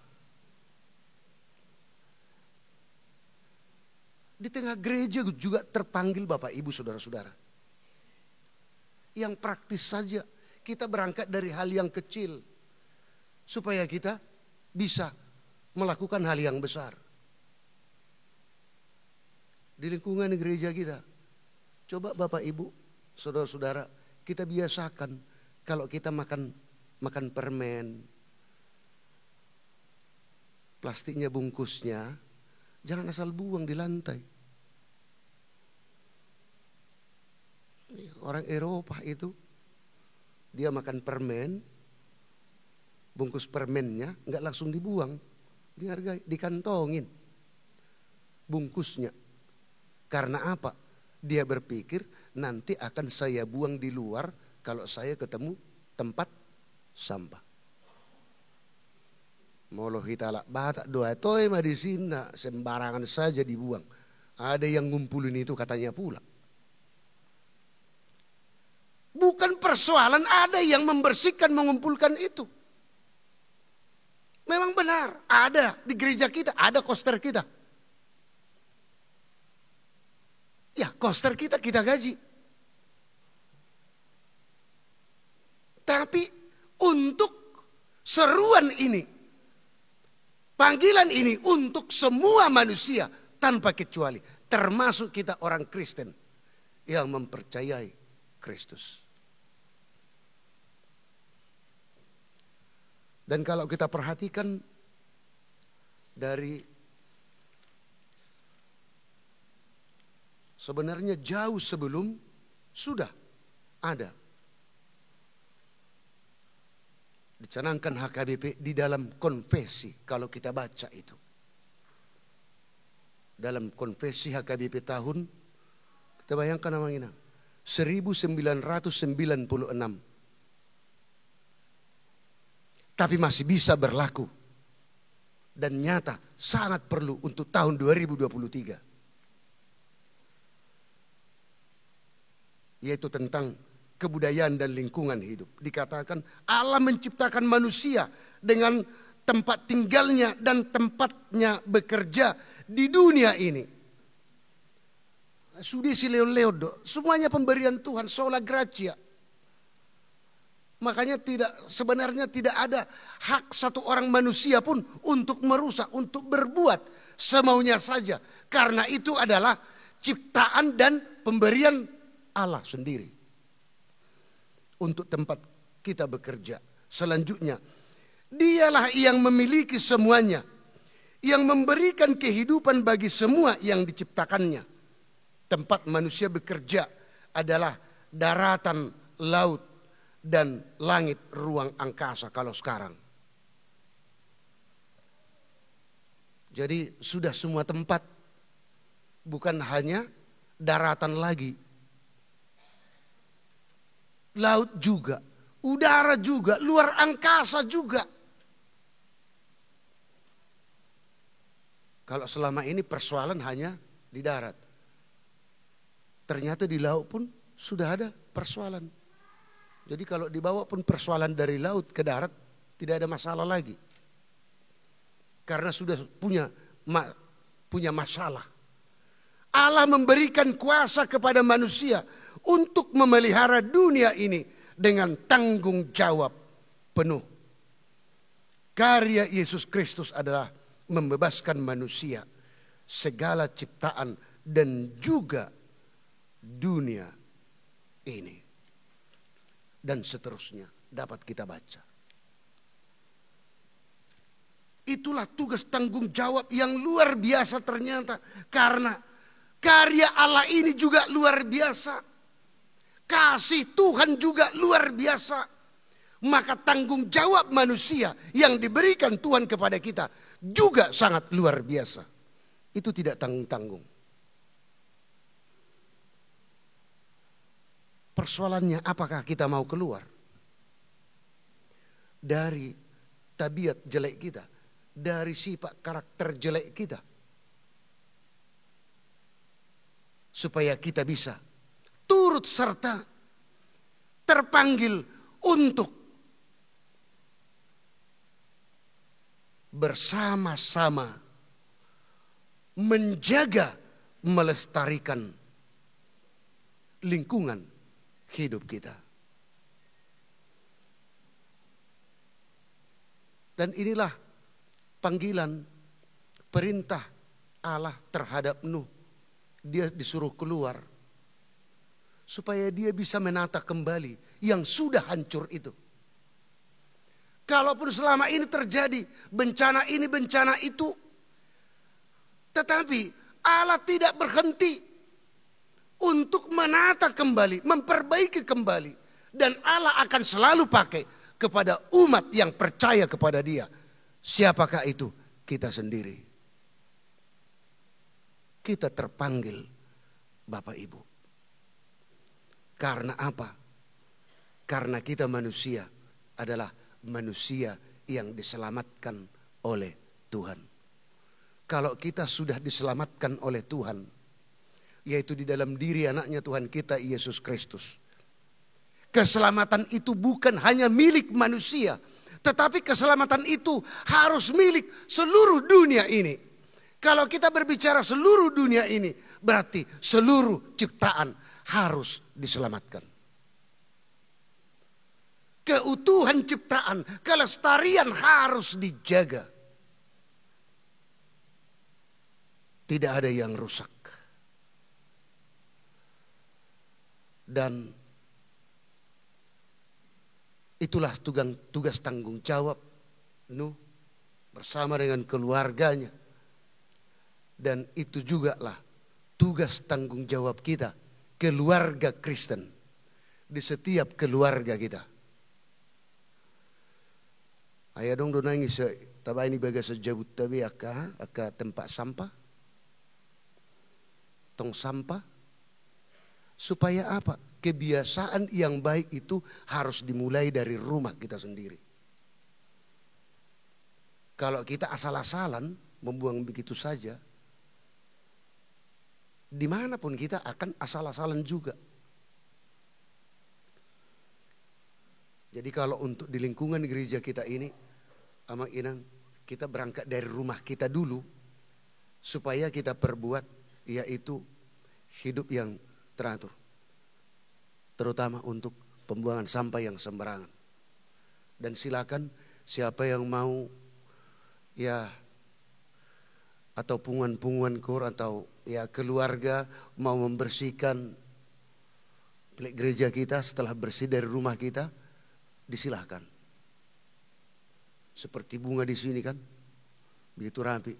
Di tengah gereja juga terpanggil Bapak Ibu Saudara-saudara. Yang praktis saja, kita berangkat dari hal yang kecil. Supaya kita bisa melakukan hal yang besar. Di lingkungan gereja kita. Coba Bapak Ibu, Saudara-saudara, kita biasakan kalau kita makan permen. Plastiknya bungkusnya, jangan asal buang di lantai. Orang Eropa itu, dia makan permen, bungkus permennya nggak langsung dibuang, dihargai, dikantongin bungkusnya. Karena apa? Dia berpikir nanti akan saya buang di luar kalau saya ketemu tempat sampah. Molo hitala batak doa toy mah di sini sembarangan saja dibuang. Ada yang ngumpulin itu katanya pula. Bukan persoalan ada yang membersihkan mengumpulkan itu. Memang benar ada di gereja kita, ada koster kita. Ya koster kita gaji. Tapi untuk seruan ini, panggilan ini untuk semua manusia tanpa kecuali. Termasuk kita orang Kristen yang mempercayai Kristus. Dan kalau kita perhatikan dari sebenarnya jauh sebelum sudah ada Dicanangkan HKBP di dalam konfesi kalau kita baca itu. Dalam konfesi HKBP tahun, kita bayangkan namanya 1996. Tapi masih bisa berlaku dan nyata sangat perlu untuk tahun 2023. Yaitu tentang kebudayaan dan lingkungan hidup. Dikatakan Allah menciptakan manusia dengan tempat tinggalnya dan tempatnya bekerja di dunia ini. Sudisi leo leodo, semuanya pemberian Tuhan, sola gratia. Makanya sebenarnya tidak ada hak satu orang manusia pun untuk merusak, untuk berbuat semaunya saja. Karena itu adalah ciptaan dan pemberian Allah sendiri. Untuk tempat kita bekerja. Selanjutnya, Dialah yang memiliki semuanya. Yang memberikan kehidupan bagi semua yang diciptakannya. Tempat manusia bekerja adalah daratan, laut, dan langit, ruang angkasa kalau sekarang. Jadi sudah semua tempat, bukan hanya daratan lagi. Laut juga, udara juga, luar angkasa juga. Kalau selama ini persoalan hanya di darat. Ternyata di laut pun sudah ada persoalan. Jadi kalau dibawa pun persoalan dari laut ke darat tidak ada masalah lagi. Karena sudah punya masalah. Allah memberikan kuasa kepada manusia untuk memelihara dunia ini dengan tanggung jawab penuh. Karya Yesus Kristus adalah membebaskan manusia, segala ciptaan dan juga dunia ini. Dan seterusnya dapat kita baca. Itulah tugas tanggung jawab yang luar biasa ternyata. Karena karya Allah ini juga luar biasa. Kasih Tuhan juga luar biasa. Maka tanggung jawab manusia yang diberikan Tuhan kepada kita juga sangat luar biasa. Itu tidak tanggung-tanggung. Persoalannya apakah kita mau keluar dari tabiat jelek kita, dari sifat karakter jelek kita, supaya kita bisa turut serta terpanggil untuk bersama-sama menjaga, melestarikan lingkungan hidup kita. Dan inilah panggilan perintah Allah terhadap Nuh. Dia disuruh keluar supaya dia bisa menata kembali yang sudah hancur itu. Kalaupun selama ini terjadi bencana ini, bencana itu, tetapi Allah tidak berhenti untuk menata kembali, memperbaiki kembali. Dan Allah akan selalu pakai kepada umat yang percaya kepada Dia. Siapakah itu? Kita sendiri. Kita terpanggil Bapak Ibu. Karena apa? Karena kita manusia adalah manusia yang diselamatkan oleh Tuhan. Kalau kita sudah diselamatkan oleh Tuhan, yaitu di dalam diri anaknya Tuhan kita Yesus Kristus. Keselamatan itu bukan hanya milik manusia, tetapi keselamatan itu harus milik seluruh dunia ini. Kalau kita berbicara seluruh dunia ini, berarti seluruh ciptaan harus diselamatkan. Keutuhan ciptaan, kelestarian harus dijaga. Tidak ada yang rusak. Dan itulah tugas tanggung jawab Nuh bersama dengan keluarganya. Dan itu juga lah tugas tanggung jawab kita, keluarga Kristen, di setiap keluarga kita. Ayah dong do nangis taba ini baga sejabut tabi aka tempat sampah. Tong sampah. Supaya apa? Kebiasaan yang baik itu harus dimulai dari rumah kita sendiri. Kalau kita asal-asalan membuang begitu saja, dimanapun kita akan asal-asalan juga. Jadi kalau untuk di lingkungan gereja kita ini, Amang Inang, kita berangkat dari rumah kita dulu, supaya kita perbuat yaitu hidup yang teratur. Terutama untuk pembuangan sampah yang sembarangan. Dan silakan siapa yang mau ya atau punguan-punguan kor atau ya keluarga mau membersihkan gereja kita setelah bersih dari rumah kita, disilahkan. Seperti bunga di sini kan, begitu rapi.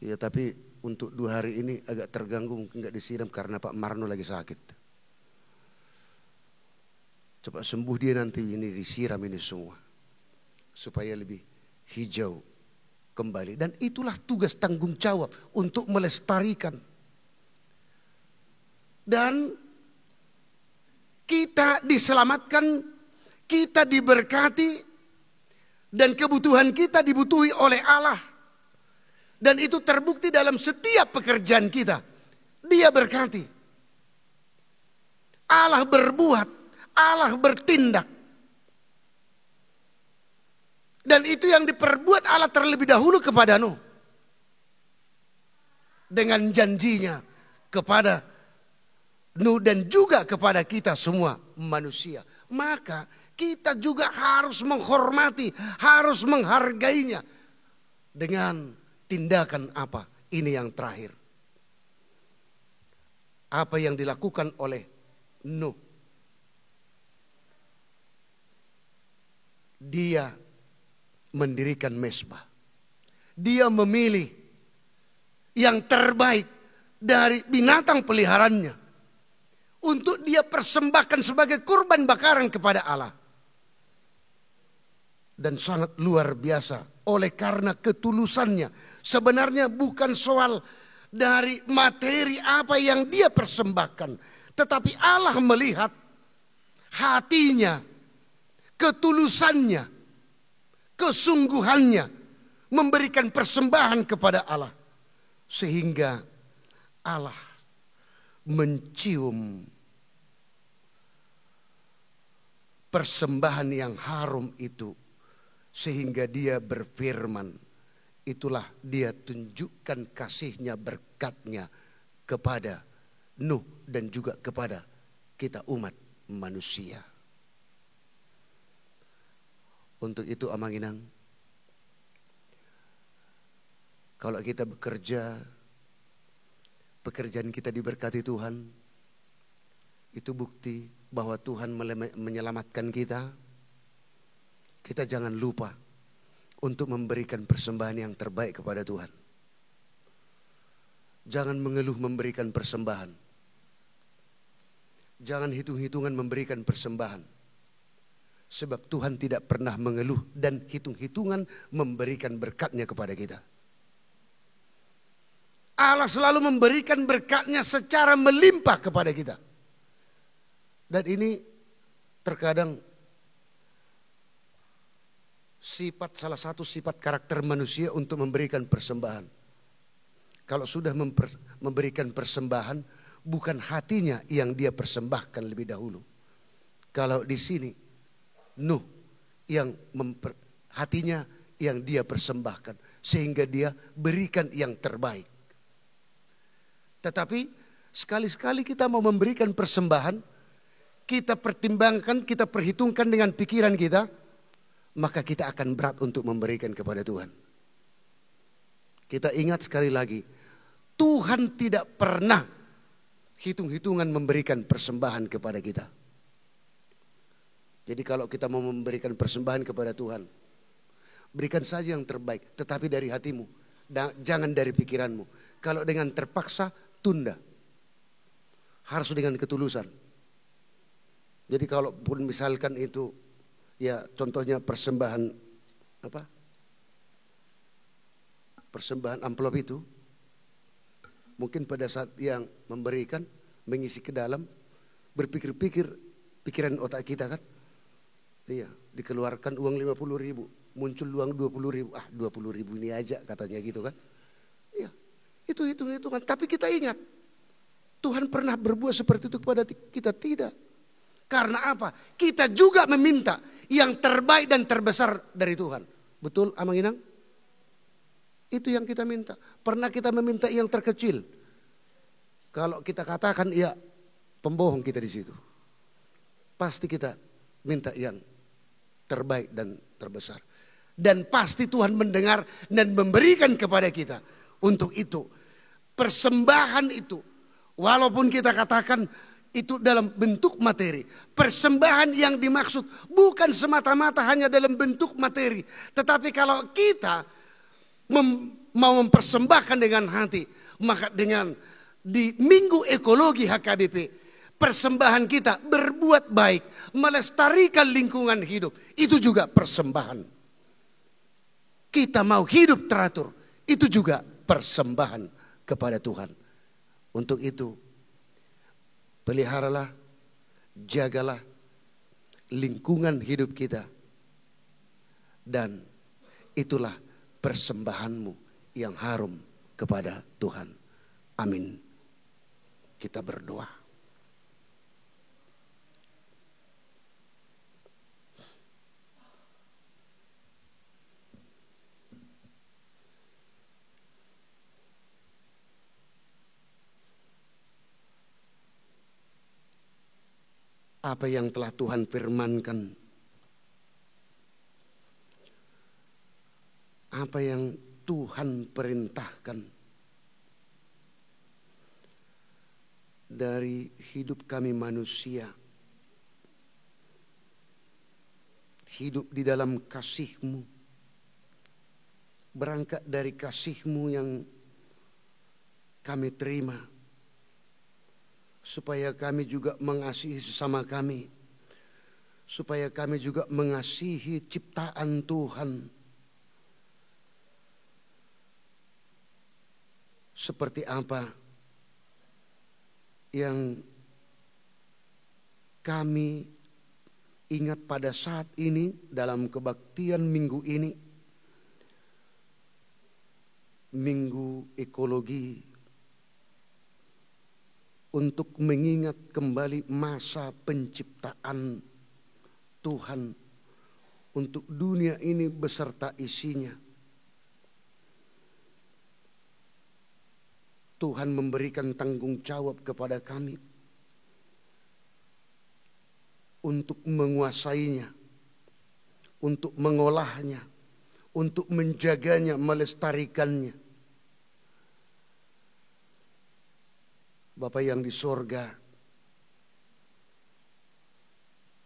Ya tapi untuk 2 hari ini agak terganggu, mungkin nggak disiram karena Pak Marno lagi sakit. Cepat sembuh dia nanti ini disiram ini semua. Supaya lebih hijau kembali. Dan itulah tugas tanggung jawab untuk melestarikan. Dan kita diselamatkan, kita diberkati, dan kebutuhan kita dibutuhi oleh Allah. Dan itu terbukti dalam setiap pekerjaan kita. Dia berkati. Allah berbuat. Allah bertindak. Dan itu yang diperbuat Allah terlebih dahulu kepada Nuh. Dengan janjinya kepada Nuh dan juga kepada kita semua manusia. Maka kita juga harus menghormati, harus menghargainya. Dengan tindakan apa? Ini yang terakhir. Apa yang dilakukan oleh Nuh. Dia mendirikan mezbah. Dia memilih yang terbaik dari binatang peliharaannya untuk dia persembahkan sebagai kurban bakaran kepada Allah. Dan sangat luar biasa oleh karena ketulusannya. Sebenarnya bukan soal dari materi apa yang dia persembahkan, tetapi Allah melihat hatinya, ketulusannya, kesungguhannya memberikan persembahan kepada Allah. Sehingga Allah mencium persembahan yang harum itu. Sehingga dia berfirman, itulah dia tunjukkan kasihnya, berkatnya kepada Nuh dan juga kepada kita umat manusia. Untuk itu Amang Inang, kalau kita bekerja, pekerjaan kita diberkati Tuhan, itu bukti bahwa Tuhan menyelamatkan kita. Kita jangan lupa untuk memberikan persembahan yang terbaik kepada Tuhan. Jangan mengeluh memberikan persembahan. Jangan hitung-hitungan memberikan persembahan. Sebab Tuhan tidak pernah mengeluh dan hitung-hitungan memberikan berkatnya kepada kita. Allah selalu memberikan berkatnya secara melimpah kepada kita. Dan ini terkadang salah satu sifat karakter manusia untuk memberikan persembahan. Kalau sudah memberikan persembahan, bukan hatinya yang dia persembahkan lebih dahulu. Kalau di sini Nuh yang hatinya yang dia persembahkan, sehingga dia berikan yang terbaik. Tetapi sekali-sekali kita mau memberikan persembahan, kita pertimbangkan, kita perhitungkan dengan pikiran kita, maka kita akan berat untuk memberikan kepada Tuhan. Kita ingat sekali lagi, Tuhan tidak pernah hitung-hitungan memberikan persembahan kepada kita. Jadi kalau kita mau memberikan persembahan kepada Tuhan, berikan saja yang terbaik, tetapi dari hatimu, jangan dari pikiranmu. Kalau dengan terpaksa, tunda. Harus dengan ketulusan. Jadi kalau pun misalkan itu Ya, contohnya persembahan apa? Persembahan amplop itu. Mungkin pada saat yang memberikan, mengisi ke dalam, berpikir-pikir, pikiran otak kita kan. Iya, dikeluarkan uang 50.000, muncul uang 20.000. 20.000 ini aja katanya gitu kan. Iya, itu hitung-hitungan. Tapi kita ingat, Tuhan pernah berbuat seperti itu kepada kita? Tidak. Karena apa? Kita juga meminta yang terbaik dan terbesar dari Tuhan. Betul, Amang Inang? Itu yang kita minta. Pernah kita meminta yang terkecil? Kalau kita katakan ya, pembohong kita di situ. Pasti kita minta yang terbaik dan terbesar. Dan pasti Tuhan mendengar dan memberikan kepada kita. Untuk itu, persembahan itu, walaupun kita katakan itu dalam bentuk materi. Persembahan yang dimaksud bukan semata-mata hanya dalam bentuk materi. Tetapi kalau kita mau mempersembahkan dengan hati, maka dengan di Minggu Ekologi HKBP, persembahan kita berbuat baik, melestarikan lingkungan hidup, itu juga persembahan. Kita mau hidup teratur, itu juga persembahan kepada Tuhan. Untuk itu, peliharalah, jagalah lingkungan hidup kita. Dan itulah persembahanmu yang harum kepada Tuhan. Amin. Kita berdoa. Apa yang telah Tuhan firmankan, apa yang Tuhan perintahkan dari hidup kami manusia, hidup di dalam kasih-Mu, berangkat dari kasih-Mu yang kami terima, supaya kami juga mengasihi sesama kami, supaya kami juga mengasihi ciptaan Tuhan. Seperti apa yang kami ingat pada saat ini dalam kebaktian minggu ini, Minggu Ekologi, untuk mengingat kembali masa penciptaan Tuhan untuk dunia ini beserta isinya. Tuhan memberikan tanggung jawab kepada kami untuk menguasainya, untuk mengolahnya, untuk menjaganya, melestarikannya. Bapa yang di sorga,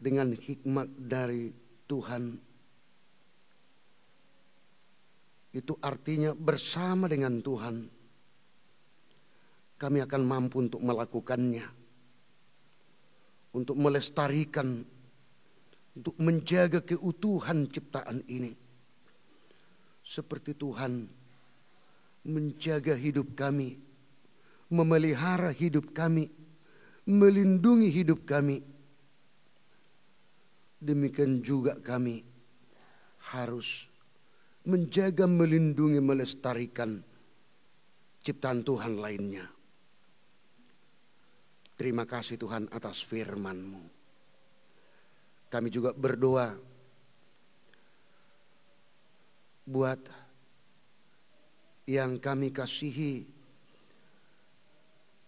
dengan hikmat dari Tuhan, itu artinya bersama dengan Tuhan kami akan mampu untuk melakukannya, untuk melestarikan, untuk menjaga keutuhan ciptaan ini. Seperti Tuhan menjaga hidup kami, memelihara hidup kami, melindungi hidup kami. Demikian juga kami harus menjaga, melindungi, melestarikan ciptaan Tuhan lainnya. Terima kasih Tuhan atas firman-Mu. Kami juga berdoa buat yang kami kasihi,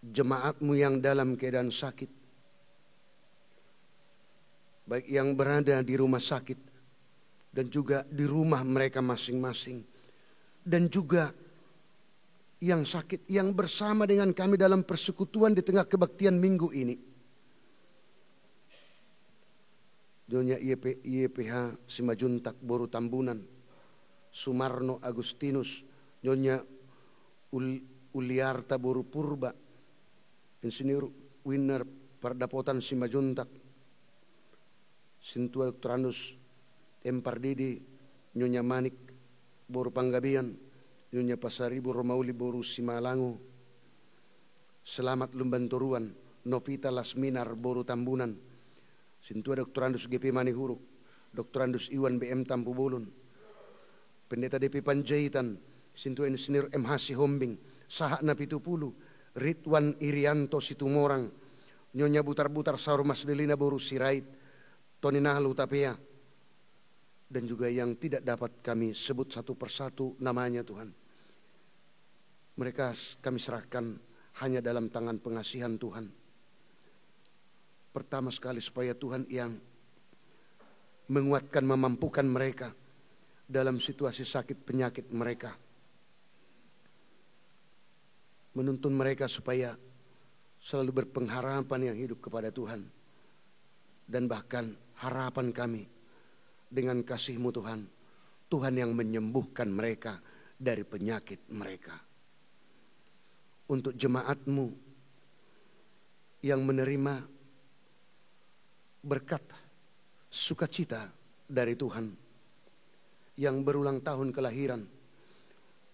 jemaat-Mu yang dalam keadaan sakit, baik yang berada di rumah sakit dan juga di rumah mereka masing-masing, dan juga yang sakit yang bersama dengan kami dalam persekutuan di tengah kebaktian minggu ini. Nyonya YPH Simajuntak Boru Tambunan, Sumarno Agustinus, Nyonya Uliarta Boru Purba, Insinyur Winner Pardapotan Simajuntak, Sintua Doktoranus Empardidi, Nyonya Manik, Boru Panggabian, Nyonya Pasari, Boru Mauli, Boru Simalangu, Selamat Lumbanturuan, Novita Lasminar, Boru Tambunan, Sintua Dr. Andus GP Manihuruk, Dr. Andus Iwan BM Tampu Bolon, Pendeta DP Panjaitan, Sintua Insinyur MH Hombing, Sahak Napitupulu, Ridwan Irianto Situmorang, Nyonya Butar-Butar Sarumas Delina Boru Sirait, Tony Nahlu Tapea, dan juga yang tidak dapat kami sebut satu persatu namanya Tuhan. Mereka kami serahkan hanya dalam tangan pengasihan Tuhan. Pertama sekali supaya Tuhan yang menguatkan, memampukan mereka dalam situasi sakit penyakit mereka. Menuntun mereka supaya selalu berpengharapan yang hidup kepada Tuhan. Dan bahkan harapan kami dengan kasih-Mu Tuhan, Tuhan yang menyembuhkan mereka dari penyakit mereka. Untuk jemaat-Mu yang menerima berkat sukacita dari Tuhan, yang berulang tahun kelahiran,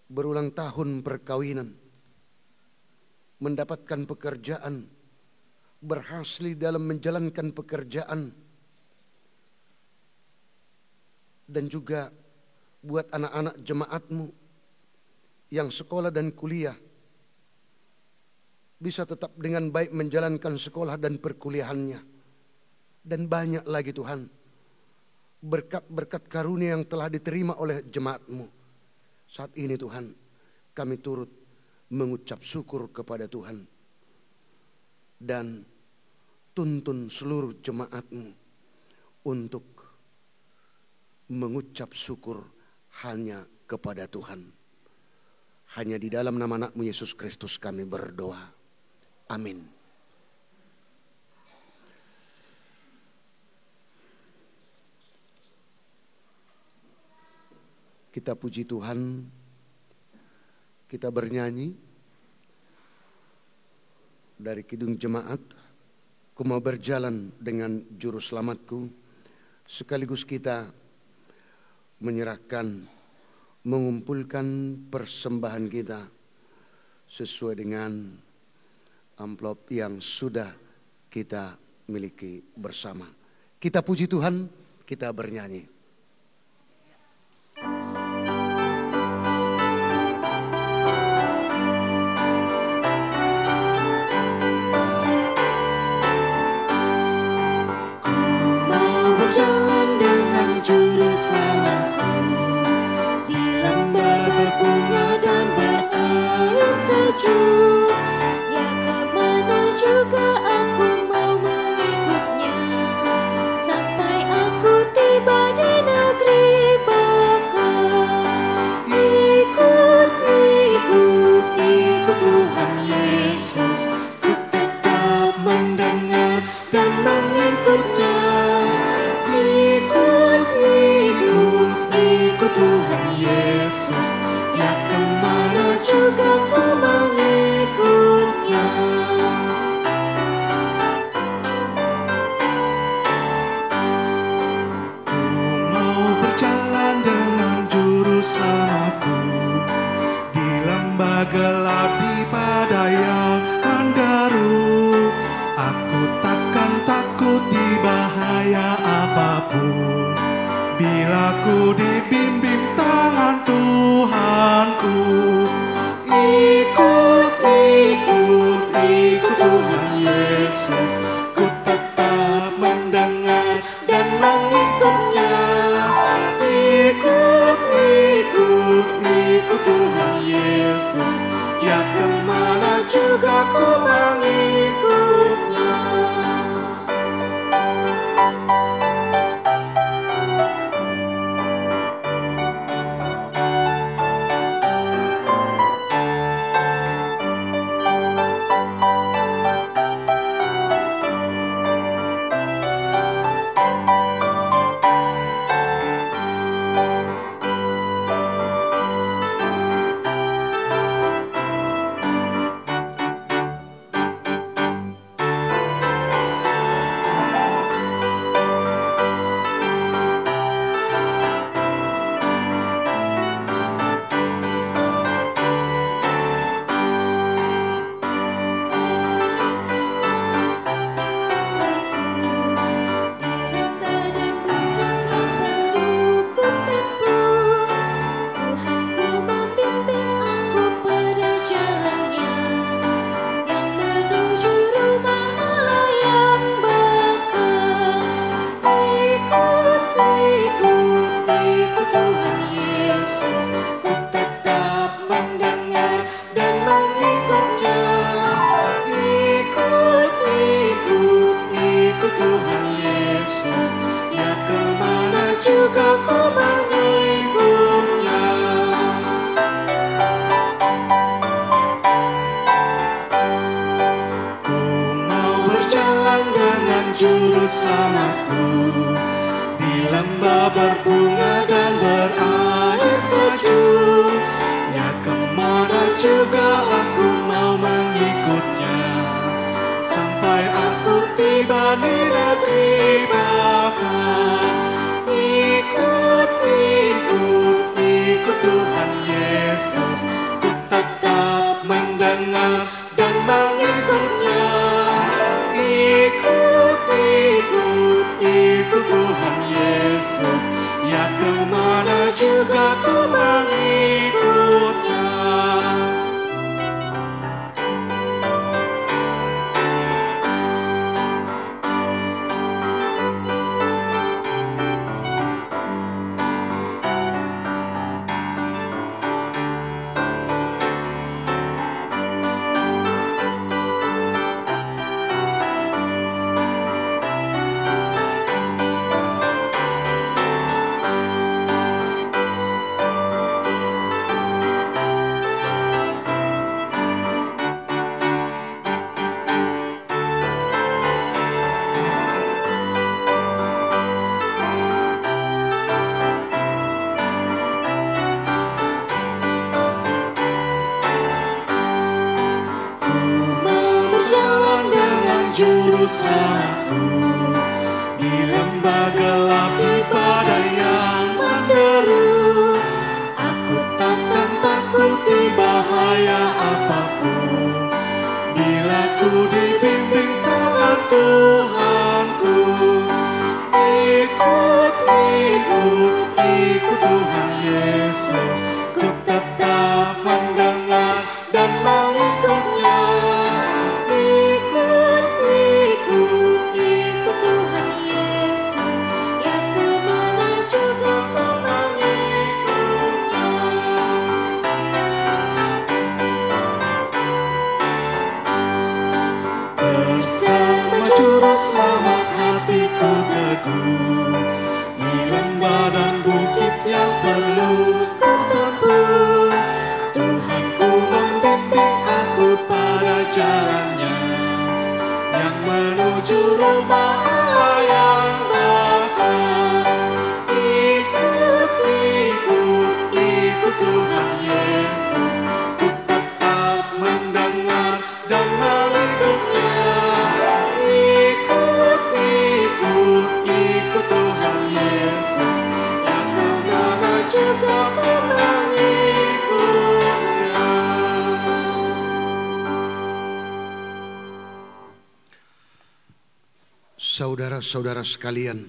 berulang tahun perkawinan, mendapatkan pekerjaan, berhasil dalam menjalankan pekerjaan, dan juga buat anak-anak jemaat-Mu yang sekolah dan kuliah bisa tetap dengan baik menjalankan sekolah dan perkuliahannya. Dan banyak lagi Tuhan, berkat-berkat karunia yang telah diterima oleh jemaat-Mu. Saat ini Tuhan, kami turut mengucap syukur kepada Tuhan. Dan tuntun seluruh jemaat-Mu untuk mengucap syukur hanya kepada Tuhan. Hanya di dalam nama anak-Mu Yesus Kristus kami berdoa. Amin. Kita puji Tuhan, kita bernyanyi dari Kidung Jemaat, Ku mau berjalan dengan juru selamatku, sekaligus kita menyerahkan, mengumpulkan persembahan kita sesuai dengan amplop yang sudah kita miliki bersama. Kita puji Tuhan, kita bernyanyi. Berjalan dengan juru selamatku di lembah berbunga dan berair sejuk. Ya kemana juga aku mau mengikutnya, sampai aku tiba di negeri baka. Ikut, ikut, ikut Tuhan Yesus, ku tetap mendengar dan mengikutnya. Ikut Tuhan Yesus, ya kemana juga ku mengikutnya. Ku mau berjalan dengan juru selamatku di lembah gelap, di padang mandaru. Aku takkan takuti bahaya apapun bila ku dibimbing tangan Tuhanku. Ikut, ikut, ikut Tuhan Yesus, ku tetap mendengar dan mengikutnya. Ikut, ikut, ikut Tuhan Yesus, ya kemana juga ku mengikutnya. juga ku mengikutnya. Ku mau berjalan dengan juru selamatku di lembah berbunga dan berair sejuk. Ya kemana juga aku mau mengikutnya, sampai aku tiba di negeri Baka. Ikut, ikut, ikut Tuhan Yesus, ku tetap mendengar dan mengikutnya. Ikut, ikut, ikut Tuhan Yesus, ya kemana juga ku mengikutnya. Juru selamatku di lembah gelap, di padang yang menderu. Aku takkan takuti bahaya apapun, bila ku dibimbing tangan Tuhanku. Ikut, ikut, ikut Tuhan Yesus, ku tetap mendengar dan mengikutnya. Ikut Tuhan Yesus, ya kemana juga ku mengikutnya. Bersama juru selamat hatiku teguh, di lembah dan bukit yang perlu ku tempuh. Tuhanku membimbing aku pada jalannya, yang menuju rumah Allah yang baka. Ikut, ikut, ikut Tuhan Yesus, ku tetap mendengar dan mengikutnya. Ikut, ikut, ikut Tuhan Yesus, ya kemana juga ku mengikutnya. Saudara-saudara sekalian,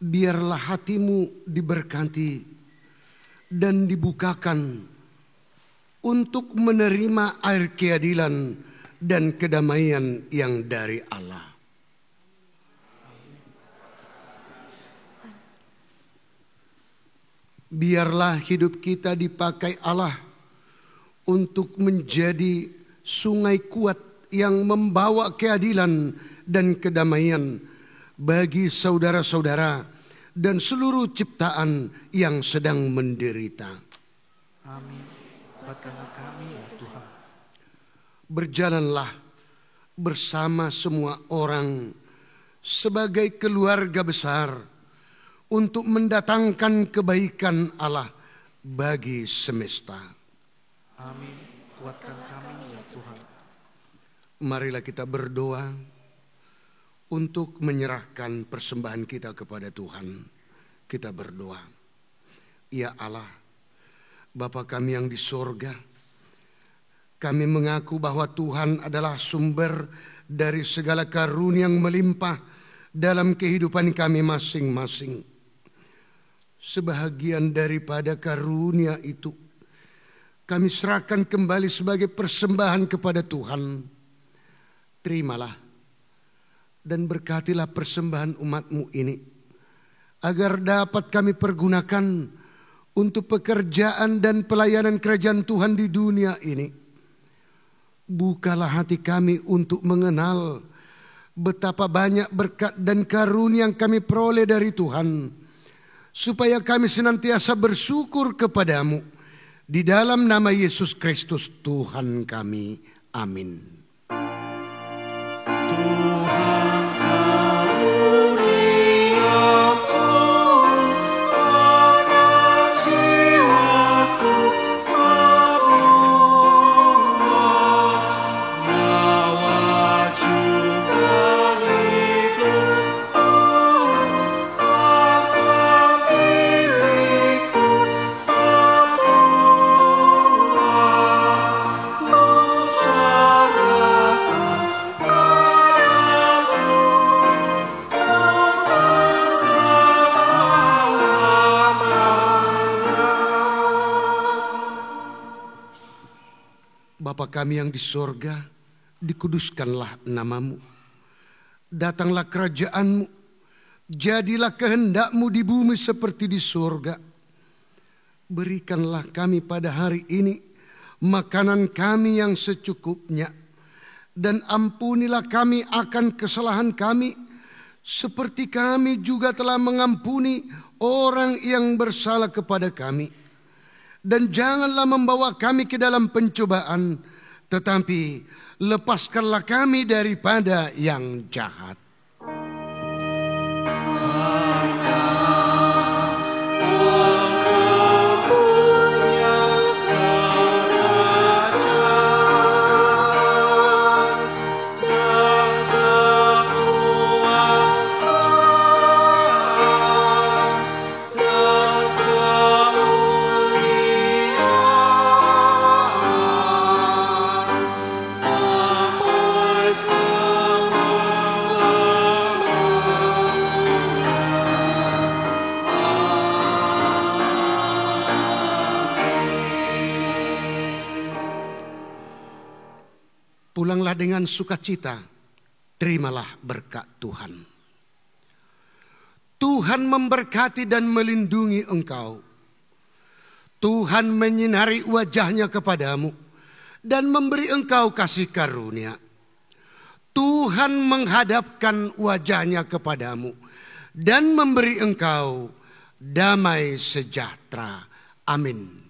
biarlah hatimu diberkati dan dibukakan untuk menerima air keadilan dan kedamaian yang dari Allah. Biarlah hidup kita dipakai Allah untuk menjadi sungai kuat yang membawa keadilan dan kedamaian bagi saudara-saudara dan seluruh ciptaan yang sedang menderita. Amin. Kuatkanlah kami ya Tuhan. Berjalanlah bersama semua orang sebagai keluarga besar untuk mendatangkan kebaikan Allah bagi semesta. Amin. Kuatkan kami ya Tuhan. Marilah kita berdoa untuk menyerahkan persembahan kita kepada Tuhan. Kita berdoa. Ya Allah, Bapa kami yang di sorga, kami mengaku bahwa Tuhan adalah sumber dari segala karunia yang melimpah dalam kehidupan kami masing-masing. Sebahagian daripada karunia itu kami serahkan kembali sebagai persembahan kepada Tuhan. Terimalah dan berkatilah persembahan umat-Mu ini, agar dapat kami pergunakan untuk pekerjaan dan pelayanan kerajaan Tuhan di dunia ini. Bukalah hati kami untuk mengenal betapa banyak berkat dan karunia yang kami peroleh dari Tuhan, supaya kami senantiasa bersyukur kepadamu. Di dalam nama Yesus Kristus Tuhan kami. Amin. Tuhan karuniamu pada jiwaku semua, nyawa juga hidupku akan milikku semua, ku serahkan padamu untuk selamanya. Bapa kami yang di sorga, dikuduskanlah namamu. Datanglah kerajaanmu, jadilah kehendakmu di bumi seperti di sorga. Berikanlah kami pada hari ini makanan kami yang secukupnya. Dan ampunilah kami akan kesalahan kami, seperti kami juga telah mengampuni orang yang bersalah kepada kami. Dan janganlah membawa kami ke dalam pencobaan, tetapi lepaskanlah kami daripada yang jahat. Pulanglah dengan sukacita, terimalah berkat Tuhan. Tuhan memberkati dan melindungi engkau. Tuhan menyinari wajahnya kepadamu dan memberi engkau kasih karunia. Tuhan menghadapkan wajahnya kepadamu dan memberi engkau damai sejahtera. Amin.